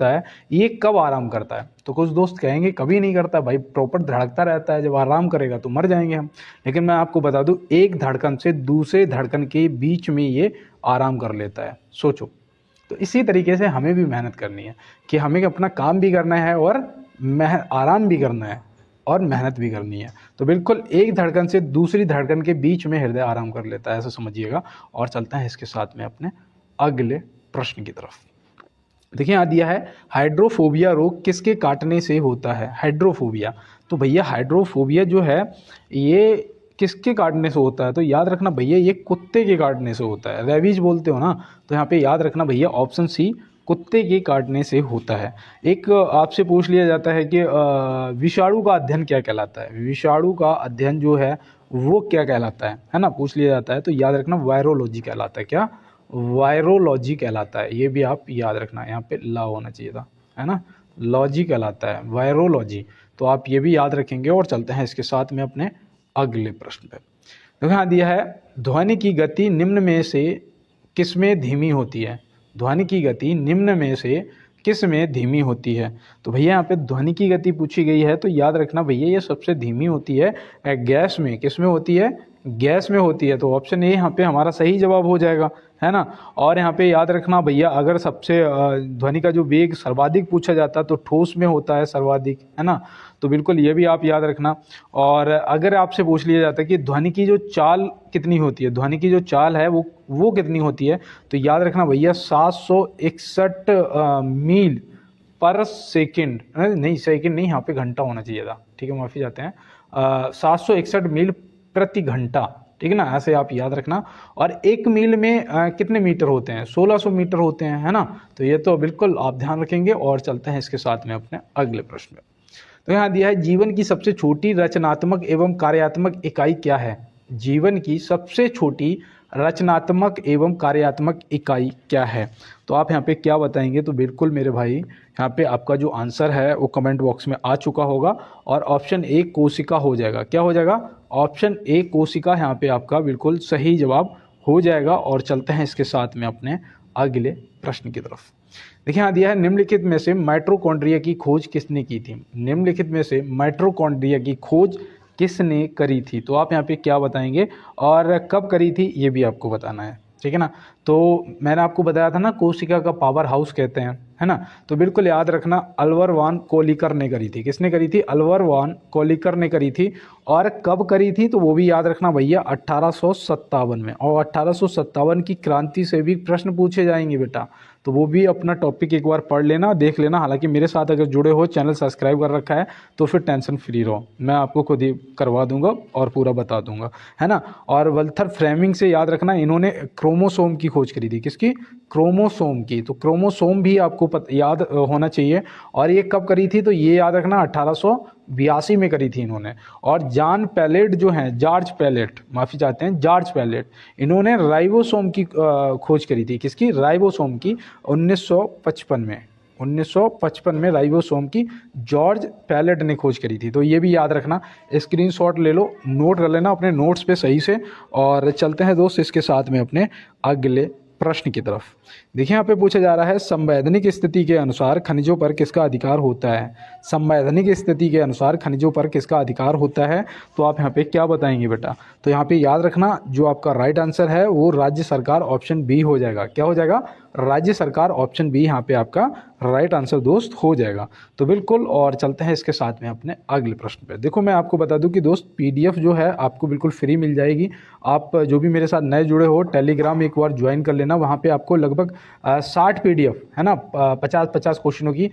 है ये कब आराम करता है। तो कुछ दोस्त कहेंगे कभी नहीं करता भाई, प्रॉपर धड़कता रहता है, जब आराम करेगा तो मर जाएंगे हम। लेकिन मैं आपको बता दूं, एक धड़कन से दूसरे धड़कन के बीच में ये आराम कर लेता है। सोचो, तो इसी तरीके से हमें भी मेहनत करनी है कि हमें अपना काम भी करना है और आराम भी करना है और मेहनत भी करनी है। तो बिल्कुल एक धड़कन से दूसरी धड़कन के बीच में हृदय आराम कर लेता है, ऐसा समझिएगा। और चलते हैं इसके साथ में अपने अगले प्रश्न की तरफ। देखिए यहाँ दिया है, हाइड्रोफोबिया रोग किसके काटने से होता है। हाइड्रोफोबिया, तो भैया हाइड्रोफोबिया जो है ये किसके काटने से होता है। तो याद रखना भैया ये कुत्ते के काटने से होता है। रेबीज बोलते हो ना, तो यहाँ पे याद रखना भैया ऑप्शन सी कुत्ते के काटने से होता है। एक आपसे पूछ लिया जाता है कि विषाणु का अध्ययन क्या कहलाता है। विषाणु का अध्ययन जो है वो क्या कहलाता है ना, पूछ लिया जाता है। तो याद रखना वायरोलॉजी कहलाता है। क्या, वायरोलॉजी कहलाता है। ये भी आप याद रखना, यहाँ पे ला होना चाहिए था, है ना, लॉजी कहलाता है, वायरोलॉजी। तो आप ये भी याद रखेंगे। और चलते हैं इसके साथ में अपने अगले प्रश्न पे। तो यहाँ दिया है, ध्वनि की गति निम्न में से किसमें धीमी होती है। ध्वनि की गति निम्न में से किस में धीमी होती है। तो भैया यहाँ पे ध्वनि की गति पूछी गई है, तो याद रखना भैया ये सबसे धीमी होती है गैस में। किस में होती है, गैस में होती है। तो ऑप्शन ए यहाँ पे हमारा सही जवाब हो जाएगा, है ना। और यहाँ पे याद रखना भैया, अगर सबसे ध्वनि का जो वेग सर्वाधिक पूछा जाता है तो ठोस में होता है सर्वाधिक, है ना। तो बिल्कुल ये भी आप याद रखना। और अगर आपसे पूछ लिया जाता है कि ध्वनि की जो चाल कितनी होती है, ध्वनि की जो चाल है वो कितनी होती है, तो याद रखना भैया 761 मील पर सेकंड, नहीं सेकंड नहीं, यहाँ पे घंटा होना चाहिए था, ठीक है, माफ़ी चाहते हैं। 761 मील प्रति घंटा, ठीक है ना, ऐसे आप याद रखना। और एक मील में कितने मीटर होते हैं, 1600 मीटर होते हैं, है ना। तो ये तो बिल्कुल आप ध्यान रखेंगे। और चलते हैं इसके साथ में अपने अगले प्रश्न में। तो यहाँ दिया है, जीवन की सबसे छोटी रचनात्मक एवं कार्यात्मक इकाई क्या है। जीवन की सबसे छोटी रचनात्मक एवं कार्यात्मक इकाई क्या है। तो आप यहाँ पे क्या बताएंगे, तो बिल्कुल मेरे भाई यहाँ पे आपका जो आंसर है वो कमेंट बॉक्स में आ चुका होगा। और ऑप्शन ए कोशिका हो जाएगा। क्या हो जाएगा, ऑप्शन ए कोशिका यहाँ पे आपका बिल्कुल सही जवाब हो जाएगा। और चलते हैं इसके साथ में अपने अगले प्रश्न की तरफ। देखिए यहाँ दिया है, निम्नलिखित में से माइटोकॉन्ड्रिया की खोज किसने की थी। निम्नलिखित में से माइटोकॉन्ड्रिया की खोज किसने करी थी। तो आप यहाँ पे क्या बताएंगे और कब करी थी, ये भी आपको बताना है, ठीक है ना। तो मैंने आपको बताया था ना, कोशिका का पावर हाउस कहते हैं, है ना। तो बिल्कुल याद रखना, अल्वर वान कोलिकर ने करी थी। किसने करी थी, अल्वर वान कोलिकर ने करी थी। और कब करी थी, तो वो भी याद रखना भैया 1857 में। और 1857 की क्रांति से भी प्रश्न पूछे जाएंगे बेटा, तो वो भी अपना टॉपिक एक बार पढ़ लेना, देख लेना। हालांकि मेरे साथ अगर जुड़े हो, चैनल सब्सक्राइब कर रखा है, तो फिर टेंशन फ्री रहो, मैं आपको खुद ही करवा दूंगा और पूरा बता दूंगा, है ना। और वल्थर फ्लेमिंग से याद रखना, इन्होंने क्रोमोसोम की खोज करी थी। किसकी, क्रोमोसोम की। तो क्रोमोसोम भी आपको याद होना चाहिए। और ये कब करी थी, तो ये याद रखना 1982 में करी थी इन्होंने। और जॉर्ज पैलेट, इन्होंने राइबोसोम की खोज करी थी। किसकी? राइबोसोम की 1955 में राइबोसोम की जॉर्ज पैलेट ने खोज करी थी। तो ये भी याद रखना, स्क्रीनशॉट ले लो, नोट कर लेना अपने नोट्स पे सही से। और चलते हैं दोस्त इसके साथ में अपने अगले प्रश्न की तरफ। देखिए यहाँ पे पूछा जा रहा है, संवैधानिक स्थिति के अनुसार खनिजों पर किसका अधिकार होता है? संवैधानिक स्थिति के अनुसार खनिजों पर किसका अधिकार होता है? तो आप यहाँ पे क्या बताएंगे बेटा? तो यहाँ पे याद रखना, जो आपका राइट आंसर है वो राज्य सरकार ऑप्शन बी हो जाएगा। क्या हो जाएगा? राज्य सरकार ऑप्शन बी यहाँ पे आपका राइट आंसर दोस्त हो जाएगा। तो बिल्कुल, और चलते हैं इसके साथ में अपने अगले प्रश्न पे। देखो मैं आपको बता दूं कि दोस्त पीडीएफ जो है आपको बिल्कुल फ्री मिल जाएगी। आप जो भी मेरे साथ नए जुड़े हो, टेलीग्राम एक बार ज्वाइन कर लेना। वहाँ पे आपको लगभग 60 पीडीएफ है ना, 50 क्वेश्चनों की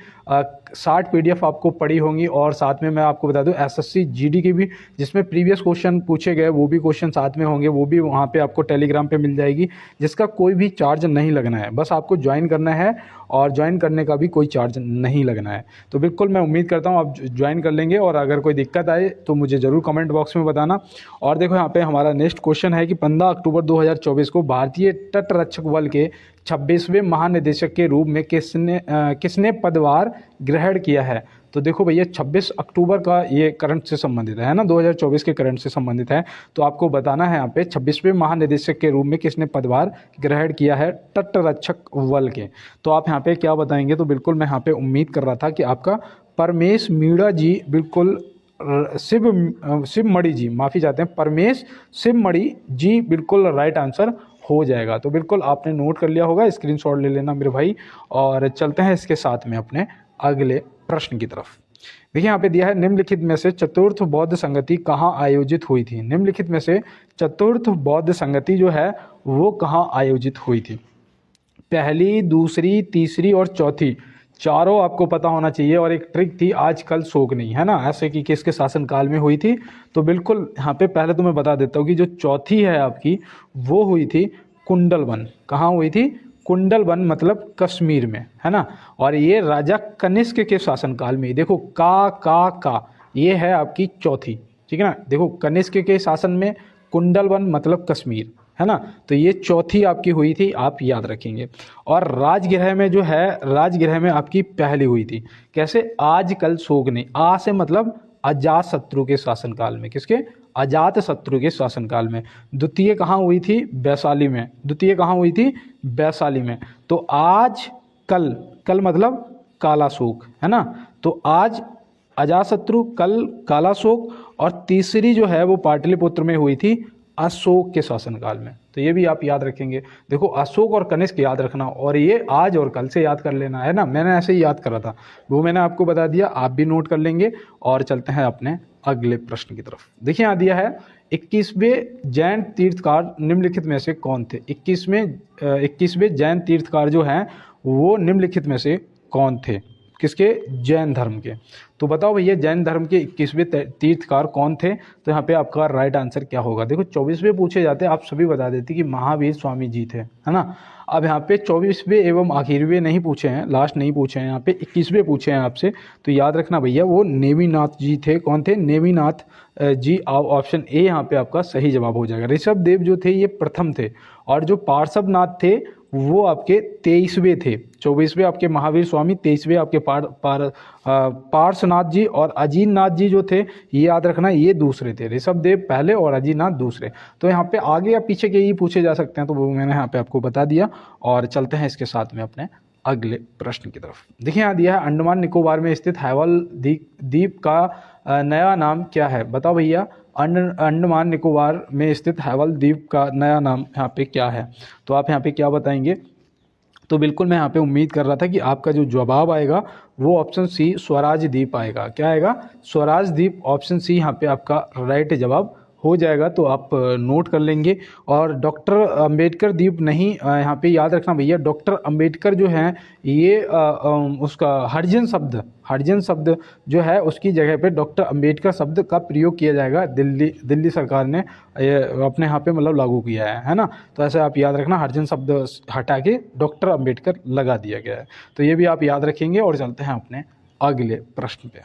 60 पीडीएफ आपको पड़ी होंगी। और साथ में मैं आपको बता दूं एसएससी जीडी की भी, जिसमें प्रीवियस क्वेश्चन पूछे गए वो भी क्वेश्चन साथ में होंगे, वो भी वहाँ पे आपको टेलीग्राम पे मिल जाएगी, जिसका कोई भी चार्ज नहीं लगना है। बस आपको ज्वाइन करना है और ज्वाइन करने का भी कोई चार्ज नहीं लगना है। तो बिल्कुल मैं उम्मीद करता हूँ आप ज्वाइन कर लेंगे। और अगर कोई दिक्कत आए तो मुझे ज़रूर कमेंट बॉक्स में बताना। और देखो यहाँ पे हमारा नेक्स्ट क्वेश्चन है कि 15 अक्टूबर 2024 को भारतीय तटरक्षक बल के 26वें महानिदेशक के रूप में किसने पदभार ग्रहण किया है? तो देखो भैया 26 अक्टूबर का ये करंट से संबंधित है ना, 2024 के करंट से संबंधित है। तो आपको बताना है यहाँ पे 26वें महानिदेशक के रूप में किसने पदभार ग्रहण किया है तटरक्षक बल के। तो आप यहाँ पे क्या बताएंगे? तो बिल्कुल मैं यहाँ पे उम्मीद कर रहा था कि आपका परमेश मीणा जी, बिल्कुल शिवमणि जी, माफ़ी चाहते हैं, परमेश शिवमणि जी बिल्कुल राइट आंसर हो जाएगा। तो बिल्कुल आपने नोट कर लिया होगा, स्क्रीनशॉट ले लेना मेरे भाई। और चलते हैं इसके साथ में अपने अगले प्रश्न की तरफ। देखिए यहाँ पे दिया है, निम्नलिखित में से चतुर्थ बौद्ध संगति कहाँ आयोजित हुई थी? निम्नलिखित में से चतुर्थ बौद्ध संगति जो है वो कहाँ आयोजित हुई थी? पहली, दूसरी, तीसरी और चौथी, चारों आपको पता होना चाहिए। और एक ट्रिक थी, आजकल शोक नहीं, है ना, ऐसे कि किसके शासनकाल में हुई थी? तो बिल्कुल यहाँ पे पहले तो मैं बता देता हूँ कि जो चौथी है आपकी वो हुई थी कुंडलवन। कहाँ हुई थी? कुंडलवन, मतलब कश्मीर में, है ना। और ये राजा कनिष्क के शासनकाल में। देखो का ये है आपकी चौथी, ठीक है ना। देखो कनिष्क के शासन में कुंडलवन मतलब कश्मीर, है ना। तो ये चौथी आपकी हुई थी, आप याद रखेंगे। और राजगृह में जो है, राजगृह में आपकी पहली हुई थी। कैसे? आजकल शोक नहीं, आ से मतलब अजात शत्रु के शासनकाल में। किसके? अजात शत्रु के शासनकाल में। द्वितीय कहाँ हुई थी? वैशाली में। द्वितीय कहाँ हुई थी? वैशाली में। तो आज कल मतलब काला शोक, है ना। तो आज अजातशत्रु, कल काला शोक, और तीसरी जो है वो पाटलिपुत्र में हुई थी अशोक के शासनकाल में। तो ये भी आप याद रखेंगे। देखो अशोक और कनिष्क याद रखना, और ये आज और कल से याद कर लेना, है ना। मैंने ऐसे ही याद करा था, वो मैंने आपको बता दिया, आप भी नोट कर लेंगे। और चलते हैं अपने अगले प्रश्न की तरफ। देखिए यहाँ दिया है, 21वें जैन तीर्थकार निम्नलिखित में से कौन थे? 21वें जैन तीर्थकार जो हैं वो निम्नलिखित में से कौन थे? किसके? जैन धर्म के। तो बताओ भैया जैन धर्म के 21वें तीर्थकार कौन थे? तो यहाँ पे आपका राइट आंसर क्या होगा? देखो 24वें पूछे जाते आप सभी बता देते कि महावीर स्वामी जी थे, है ना। अब यहाँ पे 24वें एवं आखिरवें नहीं पूछे हैं, लास्ट नहीं पूछे हैं, यहाँ पे 21वें पूछे हैं आपसे। तो याद रखना भैया वो नेमिनाथ जी थे। कौन थे? नेमिनाथ जी। ऑप्शन ए यहाँ पे आपका सही जवाब हो जाएगा। ऋषभ देव जो थे ये प्रथम थे, और जो पार्श्वनाथ थे वो आपके 23वें थे। 24वें आपके महावीर स्वामी, 23वें आपके पार्श्वनाथ जी, और अजीतनाथ जी जो थे ये याद रखना ये दूसरे थे। ऋषभ देव पहले और अजीतनाथ दूसरे। तो यहाँ पे आगे या पीछे के ही पूछे जा सकते हैं, तो वो मैंने यहाँ पे आपको बता दिया। और चलते हैं इसके साथ में अपने अगले प्रश्न की तरफ। देखिए यहाँ दिया है, अंडमान निकोबार में स्थित हैवल द्वीप का नया नाम क्या है? बताओ भैया अंडमान निकोबार में स्थित हैवल द्वीप का नया नाम यहाँ पे क्या है? तो आप यहाँ पे क्या बताएंगे? तो बिल्कुल मैं यहाँ पे उम्मीद कर रहा था कि आपका जो जवाब आएगा वो ऑप्शन सी स्वराज द्वीप आएगा। क्या आएगा? स्वराज द्वीप। ऑप्शन सी यहाँ पे आपका राइट जवाब हो जाएगा। तो आप नोट कर लेंगे। और डॉक्टर अंबेडकर द्वीप नहीं, यहाँ पे याद रखना भैया, डॉक्टर अंबेडकर जो हैं ये उसका हरिजन शब्द जो है उसकी जगह पे डॉक्टर अंबेडकर शब्द का प्रयोग किया जाएगा। दिल्ली सरकार ने अपने यहाँ पे मतलब लागू किया है ना। तो ऐसे आप याद रखना, हरिजन शब्द हटा के डॉक्टर अंबेडकर लगा दिया गया है। तो ये भी आप याद रखेंगे। और चलते हैं अपने अगले प्रश्न पे।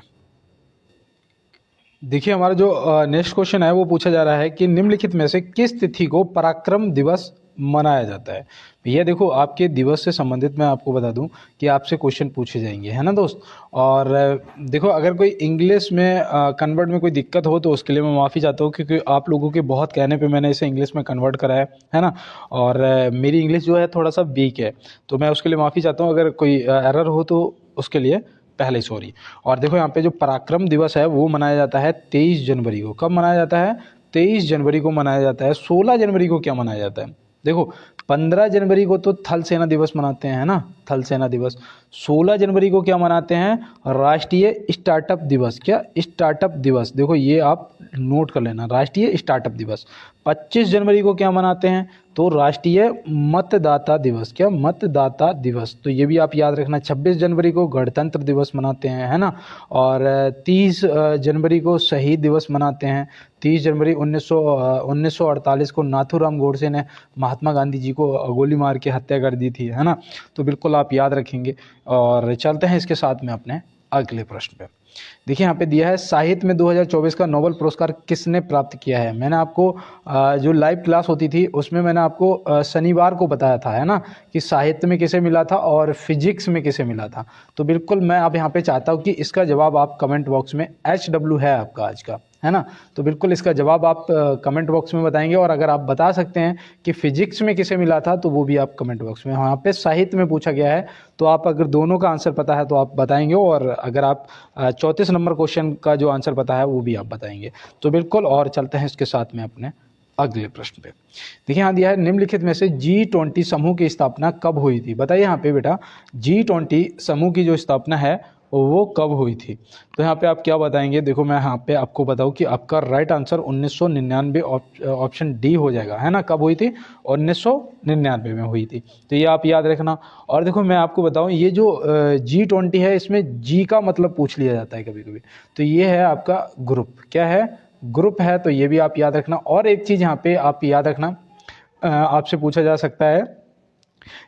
देखिए हमारा जो नेक्स्ट क्वेश्चन है वो पूछा जा रहा है कि निम्नलिखित में से किस तिथि को पराक्रम दिवस मनाया जाता है। भैया देखो आपके दिवस से संबंधित मैं आपको बता दूं कि आपसे क्वेश्चन पूछे जाएंगे, है ना दोस्त। और देखो अगर कोई इंग्लिश में कन्वर्ट में कोई दिक्कत हो तो उसके लिए मैं माफ़ी चाहता हूँ, क्योंकि आप लोगों के बहुत कहने पे मैंने इसे इंग्लिश में कन्वर्ट करा है ना। और मेरी इंग्लिश जो है थोड़ा सा वीक है, तो मैं उसके लिए माफ़ी चाहता हूँ। अगर कोई एरर हो तो उसके लिए पहले सॉरी। और देखो यहाँ पे जो पराक्रम दिवस है वो मनाया जाता है 23 जनवरी को। कब मनाया जाता है? 23 जनवरी को मनाया जाता है। 16 जनवरी को क्या मनाया जाता है? देखो 15 जनवरी को तो थल सेना दिवस मनाते हैं, है ना, थल सेना दिवस। 16 जनवरी को क्या मनाते हैं? राष्ट्रीय स्टार्टअप दिवस। क्या? स्टार्टअप दिवस। देखो ये आप नोट कर लेना, राष्ट्रीय स्टार्टअप दिवस। 25 जनवरी को क्या मनाते हैं? तो राष्ट्रीय मतदाता दिवस। क्या? मतदाता दिवस। तो ये भी आप याद रखना। 26 जनवरी को गणतंत्र दिवस मनाते हैं, है ना। और 30 जनवरी को शहीद दिवस मनाते हैं। 30 जनवरी 1948 को नाथूराम गोडसे ने महात्मा गांधी जी को गोली मार के हत्या कर दी थी, है ना। तो बिल्कुल आप याद रखेंगे। और चलते हैं इसके साथ में अपने अगले प्रश्न पे। देखिए यहाँ पे दिया है साहित्य में 2024 का नोबेल पुरस्कार किसने प्राप्त किया है। मैंने आपको जो लाइव क्लास होती थी उसमें मैंने आपको शनिवार को बताया था, है ना, कि साहित्य में किसे मिला था और फिजिक्स में किसे मिला था। तो बिल्कुल मैं अब यहाँ पे चाहता हूँ कि इसका जवाब आप कमेंट बॉक्स में HW है आपका आज का, है ना। तो बिल्कुल इसका जवाब आप कमेंट बॉक्स में बताएंगे। और अगर आप बता सकते हैं कि फिजिक्स में किसे मिला था तो वो भी आप कमेंट बॉक्स में। यहाँ पे साहित्य में पूछा गया है, तो आप अगर दोनों का आंसर पता है तो आप बताएंगे। और अगर आप 34 नंबर क्वेश्चन का जो आंसर पता है वो भी आप बताएंगे। तो बिल्कुल, और चलते हैं इसके साथ में अपने अगले प्रश्न पे। देखिए यहाँ दिया है निम्नलिखित में से G20 समूह की स्थापना कब हुई थी। बताइए यहाँ पे बेटा, G20 समूह की जो स्थापना है वो कब हुई थी। तो यहाँ पे आप क्या बताएंगे? देखो मैं यहाँ पे आपको बताऊँ कि आपका राइट आंसर 1999 ऑप्शन डी हो जाएगा, है ना। कब हुई थी? 1999 में हुई थी। तो ये आप याद रखना। और देखो मैं आपको बताऊँ, ये जो G20 है इसमें G का मतलब पूछ लिया जाता है कभी कभी। तो ये है आपका ग्रुप। क्या है? ग्रुप है। तो ये भी आप याद रखना। और एक चीज़ यहाँ पे आप याद रखना, आपसे पूछा जा सकता है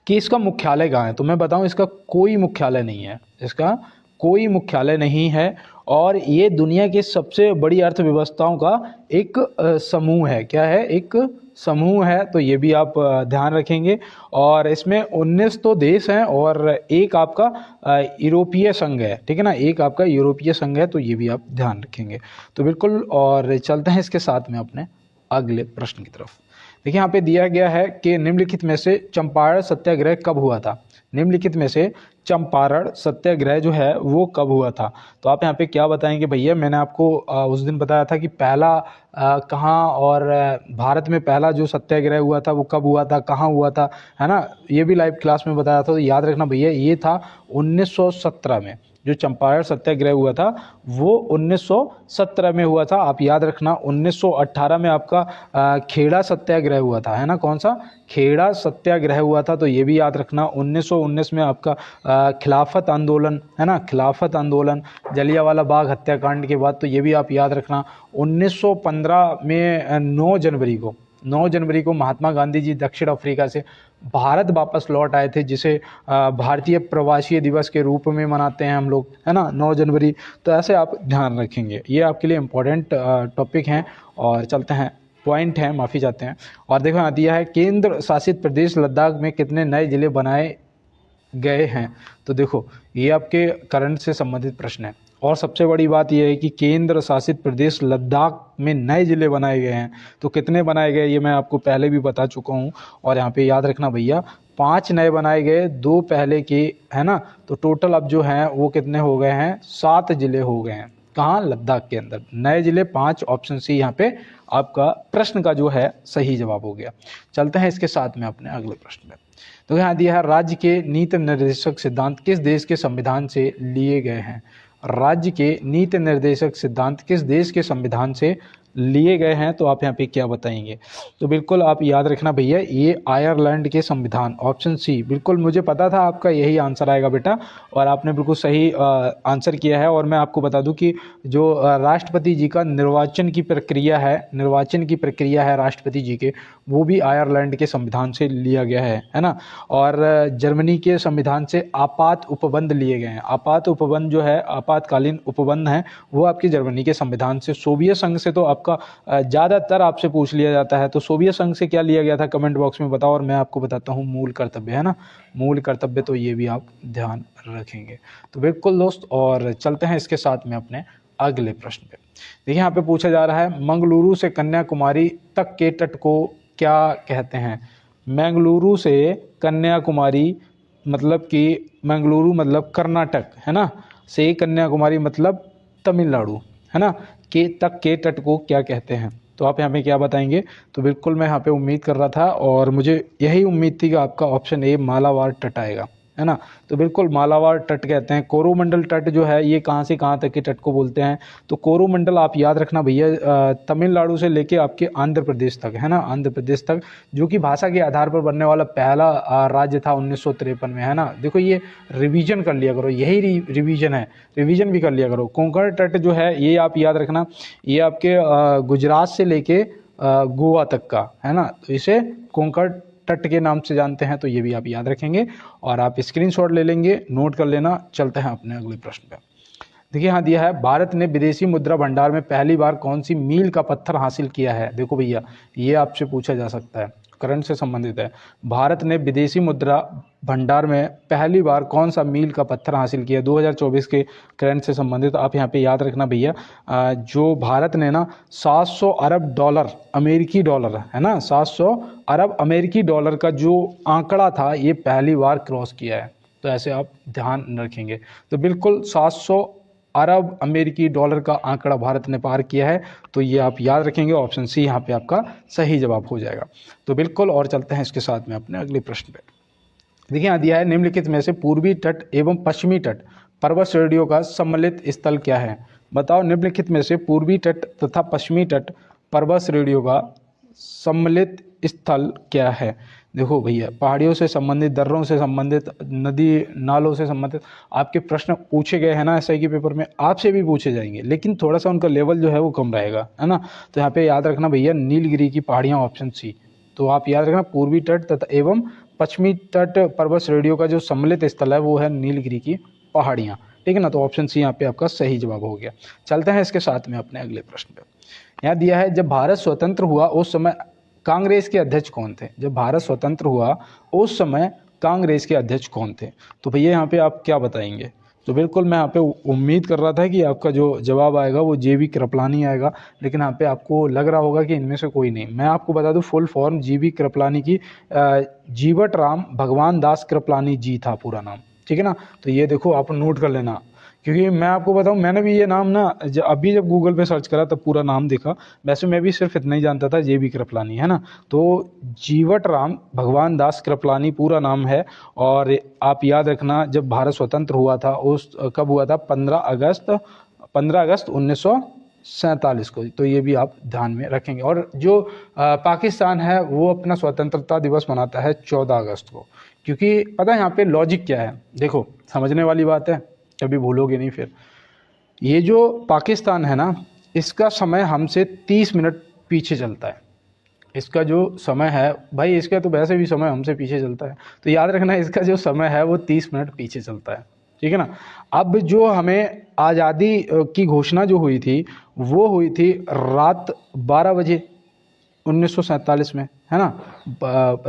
कि इसका मुख्यालय कहाँ है। तो मैं बताऊँ इसका कोई मुख्यालय नहीं है, इसका कोई मुख्यालय नहीं है। और ये दुनिया की सबसे बड़ी अर्थव्यवस्थाओं का एक समूह है। क्या है? एक समूह है। तो ये भी आप ध्यान रखेंगे। और इसमें 19 तो देश हैं और एक आपका यूरोपीय संघ है, ठीक है ना, एक आपका यूरोपीय संघ है। तो ये भी आप ध्यान रखेंगे। तो बिल्कुल, और चलते हैं इसके साथ में अपने अगले प्रश्न की तरफ। देखिए यहाँ पे दिया गया है कि निम्नलिखित में से चंपारण सत्याग्रह कब हुआ था। निम्नलिखित में से चंपारण सत्याग्रह जो है वो कब हुआ था। तो आप यहाँ पे क्या बताएंगे भैया? मैंने आपको उस दिन बताया था कि पहला कहाँ और भारत में पहला जो सत्याग्रह हुआ था वो कब हुआ था, कहाँ हुआ था, है ना। ये भी लाइव क्लास में बताया था। तो याद रखना भैया, ये था 1917 में। जो चंपारण सत्याग्रह हुआ था वो 1917 में हुआ था। आप याद रखना 1918 में आपका खेड़ा सत्याग्रह हुआ था, है ना। कौन सा? खेड़ा सत्याग्रह हुआ था। तो ये भी याद रखना। 1919 में आपका खिलाफत आंदोलन, है ना, खिलाफत आंदोलन, जलियांवाला बाग हत्याकांड के बाद। तो ये भी आप याद रखना। 1915 में 9 जनवरी को महात्मा गांधी जी दक्षिण अफ्रीका से भारत वापस लौट आए थे, जिसे भारतीय प्रवासी दिवस के रूप में मनाते हैं हम लोग, है ना, 9 जनवरी। तो ऐसे आप ध्यान रखेंगे। ये आपके लिए इम्पोर्टेंट टॉपिक हैं। और चलते हैं, पॉइंट हैं, माफ़ी चाहते हैं। और देखो यहाँ दिया है केंद्र शासित प्रदेश लद्दाख में कितने नए जिले बनाए गए हैं। तो देखो ये आपके करंट से संबंधित प्रश्न है। और सबसे बड़ी बात यह है कि केंद्र शासित प्रदेश लद्दाख में नए ज़िले बनाए गए हैं। तो कितने बनाए गए ये मैं आपको पहले भी बता चुका हूँ। और यहाँ पे याद रखना भैया, 5 नए बनाए गए, 2 पहले के, है ना। तो टोटल अब जो हैं वो कितने हो गए हैं? 7 ज़िले हो गए हैं। कहाँ? लद्दाख के अंदर नए ज़िले 5। ऑप्शन सी यहाँ पे आपका प्रश्न का जो है सही जवाब हो गया। चलते हैं इसके साथ में अपने अगले प्रश्न में। तो यहाँ दिया है राज्य के नीति निर्देशक सिद्धांत किस देश के संविधान से लिए गए हैं। राज्य के नीति निर्देशक सिद्धांत किस देश के संविधान से लिए गए हैं, तो आप यहाँ पे क्या बताएंगे? तो बिल्कुल आप याद रखना भैया, ये आयरलैंड के संविधान, ऑप्शन सी। बिल्कुल मुझे पता था आपका यही आंसर आएगा बेटा, और आपने बिल्कुल सही आंसर किया है। और मैं आपको बता दूं कि जो राष्ट्रपति जी का निर्वाचन की प्रक्रिया है राष्ट्रपति जी के, वो भी आयरलैंड के संविधान से लिया गया है ना। और जर्मनी के संविधान से आपात उपबंध लिए गए हैं। आपात उपबंध जो है, आपातकालीन उपबंध है, वो आपके जर्मनी के संविधान से। सोवियत संघ से तो आपका ज़्यादातर आपसे पूछ लिया जाता है, तो सोवियत संघ से क्या लिया गया था कमेंट बॉक्स में बताओ, और मैं आपको बताता हूँ मूल कर्तव्य, है ना, मूल कर्तव्य, तो ये भी आप ध्यान रखेंगे। तो बिल्कुल दोस्त, और चलते हैं इसके साथ में अपने अगले प्रश्न पे। देखिए यहाँ पे पूछा जा रहा है, मंगलुरु से कन्याकुमारी तक के तट को क्या कहते हैं? मंगलुरु से कन्याकुमारी मतलब कि मंगलुरु मतलब कर्नाटक, है ना, से कन्याकुमारी मतलब तमिलनाडु, है ना, के तक के तट को क्या कहते हैं? तो आप यहाँ पे क्या बताएंगे? तो बिल्कुल मैं यहाँ पे उम्मीद कर रहा था, और मुझे यही उम्मीद थी कि आपका ऑप्शन ए मालाबार तट आएगा, है ना। तो बिल्कुल मालाबार तट कहते हैं। कोरोमंडल तट जो है, ये कहाँ से कहाँ तक के तट को बोलते हैं? तो कोरोमंडल आप याद रखना भैया, तमिलनाडु से लेके आपके आंध्र प्रदेश तक, है ना, आंध्र प्रदेश तक, जो कि भाषा के आधार पर बनने वाला पहला राज्य था 1953 में, है ना। देखो ये रिवीजन कर लिया करो, यही रिवीजन है, रिवीजन भी कर लिया करो। कोंकण तट जो है, ये आप याद रखना, ये आपके गुजरात से लेके गोवा तक का, है ना, तो इसे कोंकण तट के नाम से जानते हैं, तो ये भी आप याद रखेंगे और आप स्क्रीनशॉट ले लेंगे, नोट कर लेना। चलते हैं अपने अगले प्रश्न पे। देखिए यहाँ दिया है, भारत ने विदेशी मुद्रा भंडार में पहली बार कौन सी मील का पत्थर हासिल किया है? देखो भैया, ये आपसे पूछा जा सकता है, करंट से संबंधित है। भारत ने विदेशी मुद्रा भंडार में पहली बार कौन सा मील का पत्थर हासिल किया? 2024 के करंट से संबंधित आप यहाँ पे याद रखना भैया, जो भारत ने ना 700 अरब डॉलर, अमेरिकी डॉलर, है ना, 700 अरब अमेरिकी डॉलर का जो आंकड़ा था, ये पहली बार क्रॉस किया है। तो ऐसे आप ध्यान रखेंगे। तो बिल्कुल 700 अरब अमेरिकी डॉलर का आंकड़ा भारत ने पार किया है, तो ये आप याद रखेंगे। ऑप्शन सी यहाँ पे आपका सही जवाब हो जाएगा। तो बिल्कुल, और चलते हैं इसके साथ में अपने अगले प्रश्न पे। देखिए यहाँ दिया है, निम्नलिखित में से पूर्वी तट एवं पश्चिमी तट पर्वत श्रेणियों का सम्मिलित स्थल क्या है? बताओ, निम्नलिखित में से पूर्वी तट तथा पश्चिमी तट पर्वत श्रेणियों का सम्मिलित स्थल क्या है? देखो भैया, पहाड़ियों से संबंधित, दर्रों से संबंधित, नदी नालों से संबंधित आपके प्रश्न पूछे गए हैं ना एसआई के पेपर में, आपसे भी पूछे जाएंगे, लेकिन थोड़ा सा उनका लेवल जो है वो कम रहेगा, है ना। तो यहाँ पे याद रखना भैया, नीलगिरी की पहाड़ियाँ, ऑप्शन सी। तो आप याद रखना, पूर्वी तट तथा एवं पश्चिमी तट पर्वत श्रेणियों का जो सम्मिलित स्थल है वो है नीलगिरी की पहाड़ियाँ, ठीक है ना। तो ऑप्शन सी यहाँ पे आपका सही जवाब हो गया। चलते हैं इसके साथ में अपने अगले प्रश्न पे। यहाँ दिया है, जब भारत स्वतंत्र हुआ उस समय कांग्रेस के अध्यक्ष कौन थे? जब भारत स्वतंत्र हुआ उस समय कांग्रेस के अध्यक्ष कौन थे? तो भैया यहाँ पे आप क्या बताएंगे? तो बिल्कुल मैं यहाँ पे उम्मीद कर रहा था कि आपका जो जवाब आएगा वो JV कृपलानी आएगा, लेकिन यहाँ पे आपको लग रहा होगा कि इनमें से कोई नहीं। मैं आपको बता दूं, फुल फॉर्म JV कृपलानी की जीवट राम भगवान दास कृपलानी जी था पूरा नाम, ठीक है ना। तो ये देखो आप नोट कर लेना, क्योंकि मैं आपको बताऊं, मैंने भी ये नाम ना अभी जब गूगल पे सर्च करा तब पूरा नाम देखा। वैसे मैं भी सिर्फ इतना ही जानता था, JV कृपलानी, है ना। तो जीवट राम भगवान दास कृपलानी पूरा नाम है। और आप याद रखना, जब भारत स्वतंत्र हुआ था उस कब हुआ था? 15 अगस्त 1947 को। तो ये भी आप ध्यान में रखेंगे। और जो पाकिस्तान है वो अपना स्वतंत्रता दिवस मनाता है 14 अगस्त को, क्योंकि पता है यहाँ पे लॉजिक क्या है, देखो समझने वाली बात है, कभी भूलोगे नहीं फिर। ये जो पाकिस्तान है ना, इसका समय हमसे 30 मिनट पीछे चलता है। इसका जो समय है भाई, इसका तो वैसे भी समय हमसे पीछे चलता है, तो याद रखना इसका जो समय है वो 30 मिनट पीछे चलता है, ठीक है ना। अब जो हमें आज़ादी की घोषणा जो हुई थी वो हुई थी रात 12 बजे 1947 में, है ना।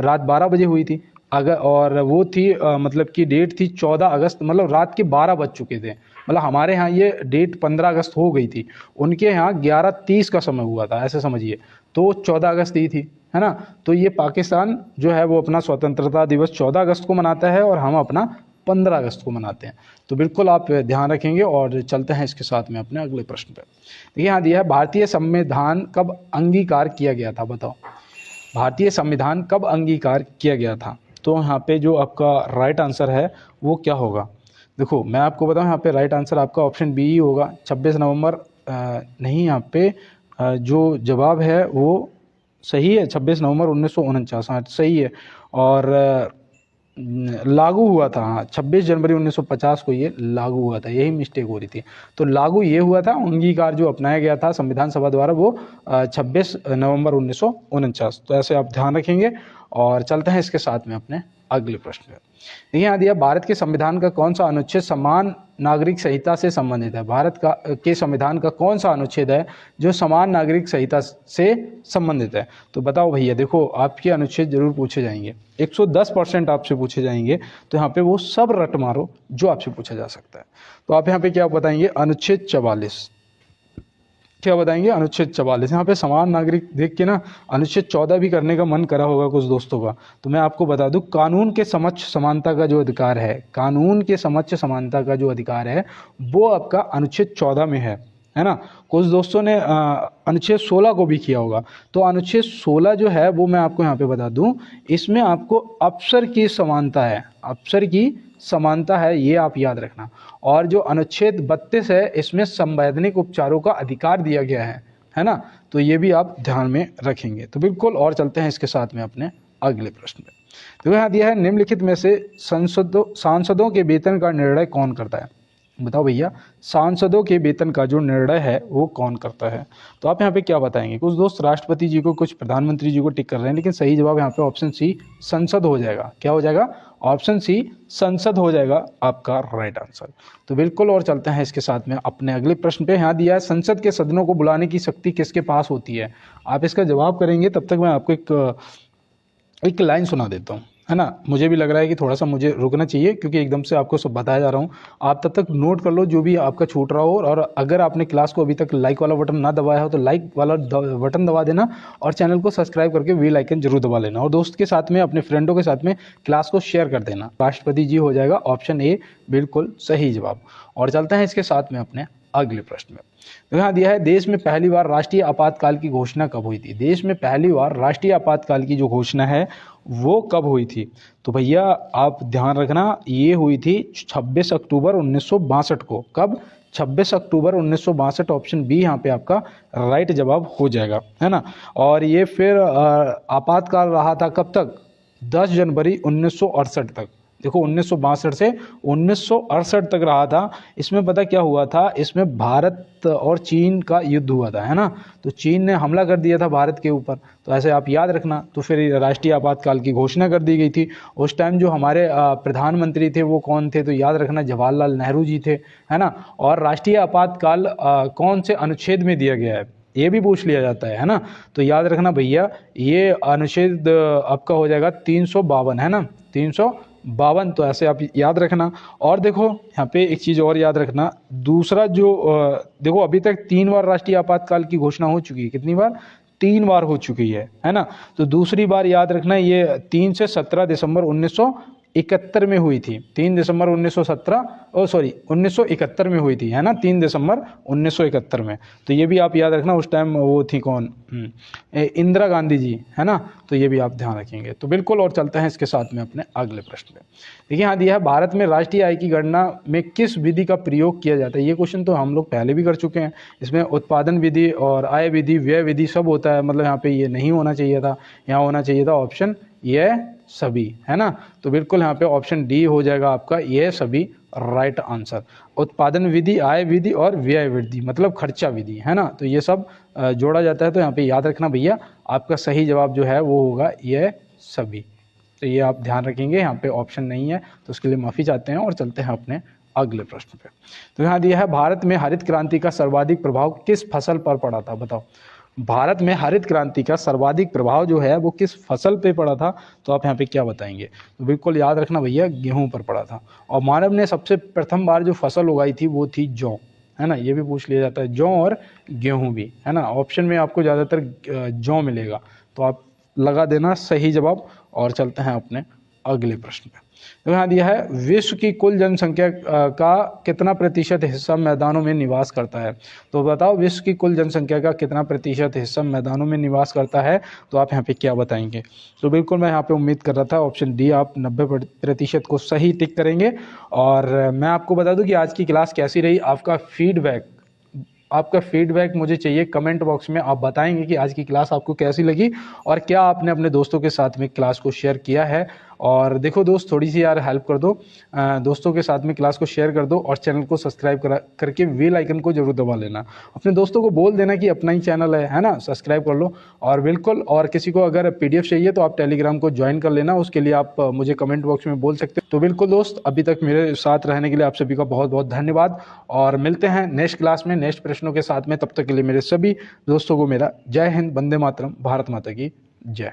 रात 12 बजे हुई थी और वो थी मतलब कि डेट थी 14 अगस्त, मतलब रात के 12 बज चुके थे। मतलब हमारे यहाँ ये डेट 15 अगस्त हो गई थी, उनके यहाँ 11:30 का समय हुआ था, ऐसे समझिए। तो 14 अगस्त ही थी, है ना। तो ये पाकिस्तान जो है वो अपना स्वतंत्रता दिवस 14 अगस्त को मनाता है और हम अपना 15 अगस्त को मनाते हैं। तो बिल्कुल आप ध्यान रखेंगे। और चलते हैं इसके साथ में अपने अगले प्रश्न पर। देखिए यहाँ दिया है, भारतीय संविधान कब अंगीकार किया गया था? बताओ, भारतीय संविधान कब अंगीकार किया गया था? तो यहाँ पे जो आपका राइट आंसर है वो क्या होगा? देखो मैं आपको बताऊँ, यहाँ पे राइट आंसर आपका ऑप्शन बी ही होगा, 26 नवंबर नहीं, यहाँ पे जो जवाब है वो सही है, 26 नवंबर 1949। हाँ सही है। और लागू हुआ था, हाँ 26 जनवरी 1950 को ये लागू हुआ था, यही मिस्टेक हो रही थी। तो लागू ये हुआ था, अंगीकार जो अपनाया गया था संविधान सभा द्वारा वो 26 नवंबर 1949। तो ऐसे आप ध्यान रखेंगे। और चलते हैं इसके साथ में अपने अगले प्रश्न पे। देखिए यहाँ दिया, भारत के संविधान का कौन सा अनुच्छेद समान नागरिक संहिता से संबंधित है? भारत का के संविधान का कौन सा अनुच्छेद है जो समान नागरिक संहिता से संबंधित है? तो बताओ भैया। देखो आपके अनुच्छेद जरूर पूछे जाएंगे, 110% आपसे पूछे जाएंगे। तो यहाँ पे वो सब रट मारो जो आपसे पूछा जा सकता है। तो आप यहाँ पे क्या बताएंगे? अनुच्छेद 44। क्या बताएंगे? अनुच्छेद 44। यहाँ पे समान नागरिक देख के ना अनुच्छेद 14 भी करने का मन करा होगा कुछ दोस्तों का। तो मैं आपको बता दूं, कानून के समक्ष समानता का जो अधिकार है, कानून के समक्ष समानता का जो अधिकार है वो आपका अनुच्छेद 14 में है ना। कुछ दोस्तों ने अनुच्छेद 16 को भी किया होगा। तो अनुच्छेद 16 जो है वो मैं आपको यहाँ पे बता दूं, इसमें आपको अफसर की समानता है, अफसर की समानता है, ये आप याद रखना। और जो अनुच्छेद 32 है इसमें संवैधानिक उपचारों का अधिकार दिया गया है ना। तो ये भी आप ध्यान में रखेंगे। तो बिल्कुल। और चलते हैं इसके साथ में अपने अगले प्रश्न पे। तो यहाँ दिया है, निम्नलिखित में से सांसदों के वेतन का निर्णय कौन करता है? बताओ भैया, सांसदों के वेतन का जो निर्णय है वो कौन करता है? तो आप यहाँ पे क्या बताएंगे? कुछ दोस्त राष्ट्रपति जी को, कुछ प्रधानमंत्री जी को टिक कर रहे हैं, लेकिन सही जवाब यहाँ पे ऑप्शन सी संसद हो जाएगा। क्या हो जाएगा? ऑप्शन सी संसद हो जाएगा आपका राइट आंसर। तो बिल्कुल। और चलते हैं इसके साथ में अपने अगले प्रश्न पे। यहाँ दिया है, संसद के सदनों को बुलाने की शक्ति किसके पास होती है? आप इसका जवाब करेंगे, तब तक मैं आपको एक लाइन सुना देता हूँ, है ना। मुझे भी लग रहा है कि थोड़ा सा मुझे रुकना चाहिए, क्योंकि एकदम से आपको सब बताया जा रहा हूँ। आप तब तक नोट कर लो जो भी आपका छूट रहा हो। और अगर आपने क्लास को अभी तक लाइक वाला बटन ना दबाया हो तो लाइक वाला बटन दबा देना, और चैनल को सब्सक्राइब करके बेल आइकन जरूर दबा लेना, और दोस्त के साथ में, अपने फ्रेंडों के साथ में क्लास को शेयर कर देना। राष्ट्रपति जी हो जाएगा ऑप्शन ए बिल्कुल सही जवाब। और चलते हैं इसके साथ में अपने अगले प्रश्न में। तो यहाँ दिया है, देश में पहली बार राष्ट्रीय आपातकाल की घोषणा कब हुई थी? देश में पहली बार राष्ट्रीय आपातकाल की जो घोषणा है वो कब हुई थी? तो भैया आप ध्यान रखना, ये हुई थी 26 अक्टूबर 1962 को। कब? 26 अक्टूबर 1962। ऑप्शन बी यहाँ पे आपका राइट जवाब हो जाएगा, है ना। और ये फिर आपातकाल रहा था कब तक? 10 जनवरी 1968 तक। देखो 1962 से 1968 तक रहा था। इसमें पता क्या हुआ था? इसमें भारत और चीन का युद्ध हुआ था, है ना। तो चीन ने हमला कर दिया था भारत के ऊपर। तो ऐसे आप याद रखना। तो फिर राष्ट्रीय आपातकाल की घोषणा कर दी गई थी। उस टाइम जो हमारे प्रधानमंत्री थे वो कौन थे? तो याद रखना, जवाहरलाल नेहरू जी थे, है ना। और राष्ट्रीय आपातकाल कौन से अनुच्छेद में दिया गया है ये भी पूछ लिया जाता है ना। तो याद रखना भैया, ये अनुच्छेद आपका हो जाएगा 352, है ना, 352। तो ऐसे आप याद रखना। और देखो यहाँ पे एक चीज़ और याद रखना, दूसरा जो देखो अभी तक 3 बार राष्ट्रीय आपातकाल की घोषणा हो चुकी है। कितनी बार? 3 बार हो चुकी है ना। तो दूसरी बार याद रखना, ये 3 से 17 दिसंबर 1971 में हुई थी। 3 दिसंबर 1971 में हुई थी, है ना। 3 दिसंबर 1971 में। तो ये भी आप याद रखना। उस टाइम वो थी कौन? इंदिरा गांधी जी, है ना। तो ये भी आप ध्यान रखेंगे। तो बिल्कुल। और चलते हैं इसके साथ में अपने अगले प्रश्न पे। देखिए यहाँ दिया है, भारत में राष्ट्रीय आय की गणना में किस विधि का प्रयोग किया जाता है? ये क्वेश्चन तो हम लोग पहले भी कर चुके हैं। इसमें उत्पादन विधि और आय विधि, व्यय विधि सब होता है। मतलब यहाँ पे ये नहीं होना चाहिए था, यहाँ होना चाहिए था ऑप्शन ये सभी, है ना। तो बिल्कुल यहाँ पे ऑप्शन डी हो जाएगा आपका ये सभी राइट आंसर। उत्पादन विधि, आय विधि और व्यय विधि, मतलब खर्चा विधि, है ना। तो ये सब जोड़ा जाता है। तो यहाँ पे याद रखना भैया, आपका सही जवाब जो है वो होगा ये सभी। तो ये आप ध्यान रखेंगे। यहाँ पे ऑप्शन नहीं है तो उसके लिए माफ़ी चाहते हैं। और चलते हैं अपने अगले प्रश्न पे। तो यहाँ दिया है, भारत में हरित क्रांति का सर्वाधिक प्रभाव किस फसल पर पड़ा था? बताओ, भारत में हरित क्रांति का सर्वाधिक प्रभाव जो है वो किस फसल पे पड़ा था? तो आप यहाँ पे क्या बताएंगे? तो बिल्कुल याद रखना भैया, गेहूं पर पड़ा था। और मानव ने सबसे प्रथम बार जो फसल उगाई थी वो थी जौ, है ना। ये भी पूछ लिया जाता है, जौ और गेहूं भी, है ना। ऑप्शन में आपको ज़्यादातर जौ मिलेगा, तो आप लगा देना सही जवाब। और चलते हैं अपने अगले प्रश्न पे। तो यहाँ दिया है, विश्व की कुल जनसंख्या का कितना प्रतिशत हिस्सा मैदानों में निवास करता है? तो बताओ, विश्व की कुल जनसंख्या का कितना प्रतिशत हिस्सा मैदानों में निवास करता है? तो आप यहाँ पे क्या बताएंगे? तो बिल्कुल मैं यहाँ पे उम्मीद कर रहा था ऑप्शन डी, आप 90% को सही टिक करेंगे। और मैं आपको बता दूं कि आज की क्लास कैसी रही। आपका फीडबैक आपका फीडबैक मुझे चाहिए। कमेंट बॉक्स में आप बताएंगे कि आज की क्लास आपको कैसी लगी और क्या आपने अपने दोस्तों के साथ में क्लास को शेयर किया है। और देखो दोस्त, थोड़ी सी यार हेल्प कर दो, दोस्तों के साथ में क्लास को शेयर कर दो और चैनल को सब्सक्राइब करके बेल आइकन को जरूर दबा लेना। अपने दोस्तों को बोल देना कि अपना ही चैनल है ना, सब्सक्राइब कर लो। और बिल्कुल, और किसी को अगर पीडीएफ चाहिए तो आप टेलीग्राम को ज्वाइन कर लेना, उसके लिए आप मुझे कमेंट बॉक्स में बोल सकते हो। तो बिल्कुल दोस्त, अभी तक मेरे साथ रहने के लिए आप सभी का बहुत बहुत धन्यवाद और मिलते हैं नेक्स्ट क्लास में नेक्स्ट प्रश्नों के साथ में। तब तक के लिए मेरे सभी दोस्तों को मेरा जय हिंद, वंदे मातरम, भारत माता की जय।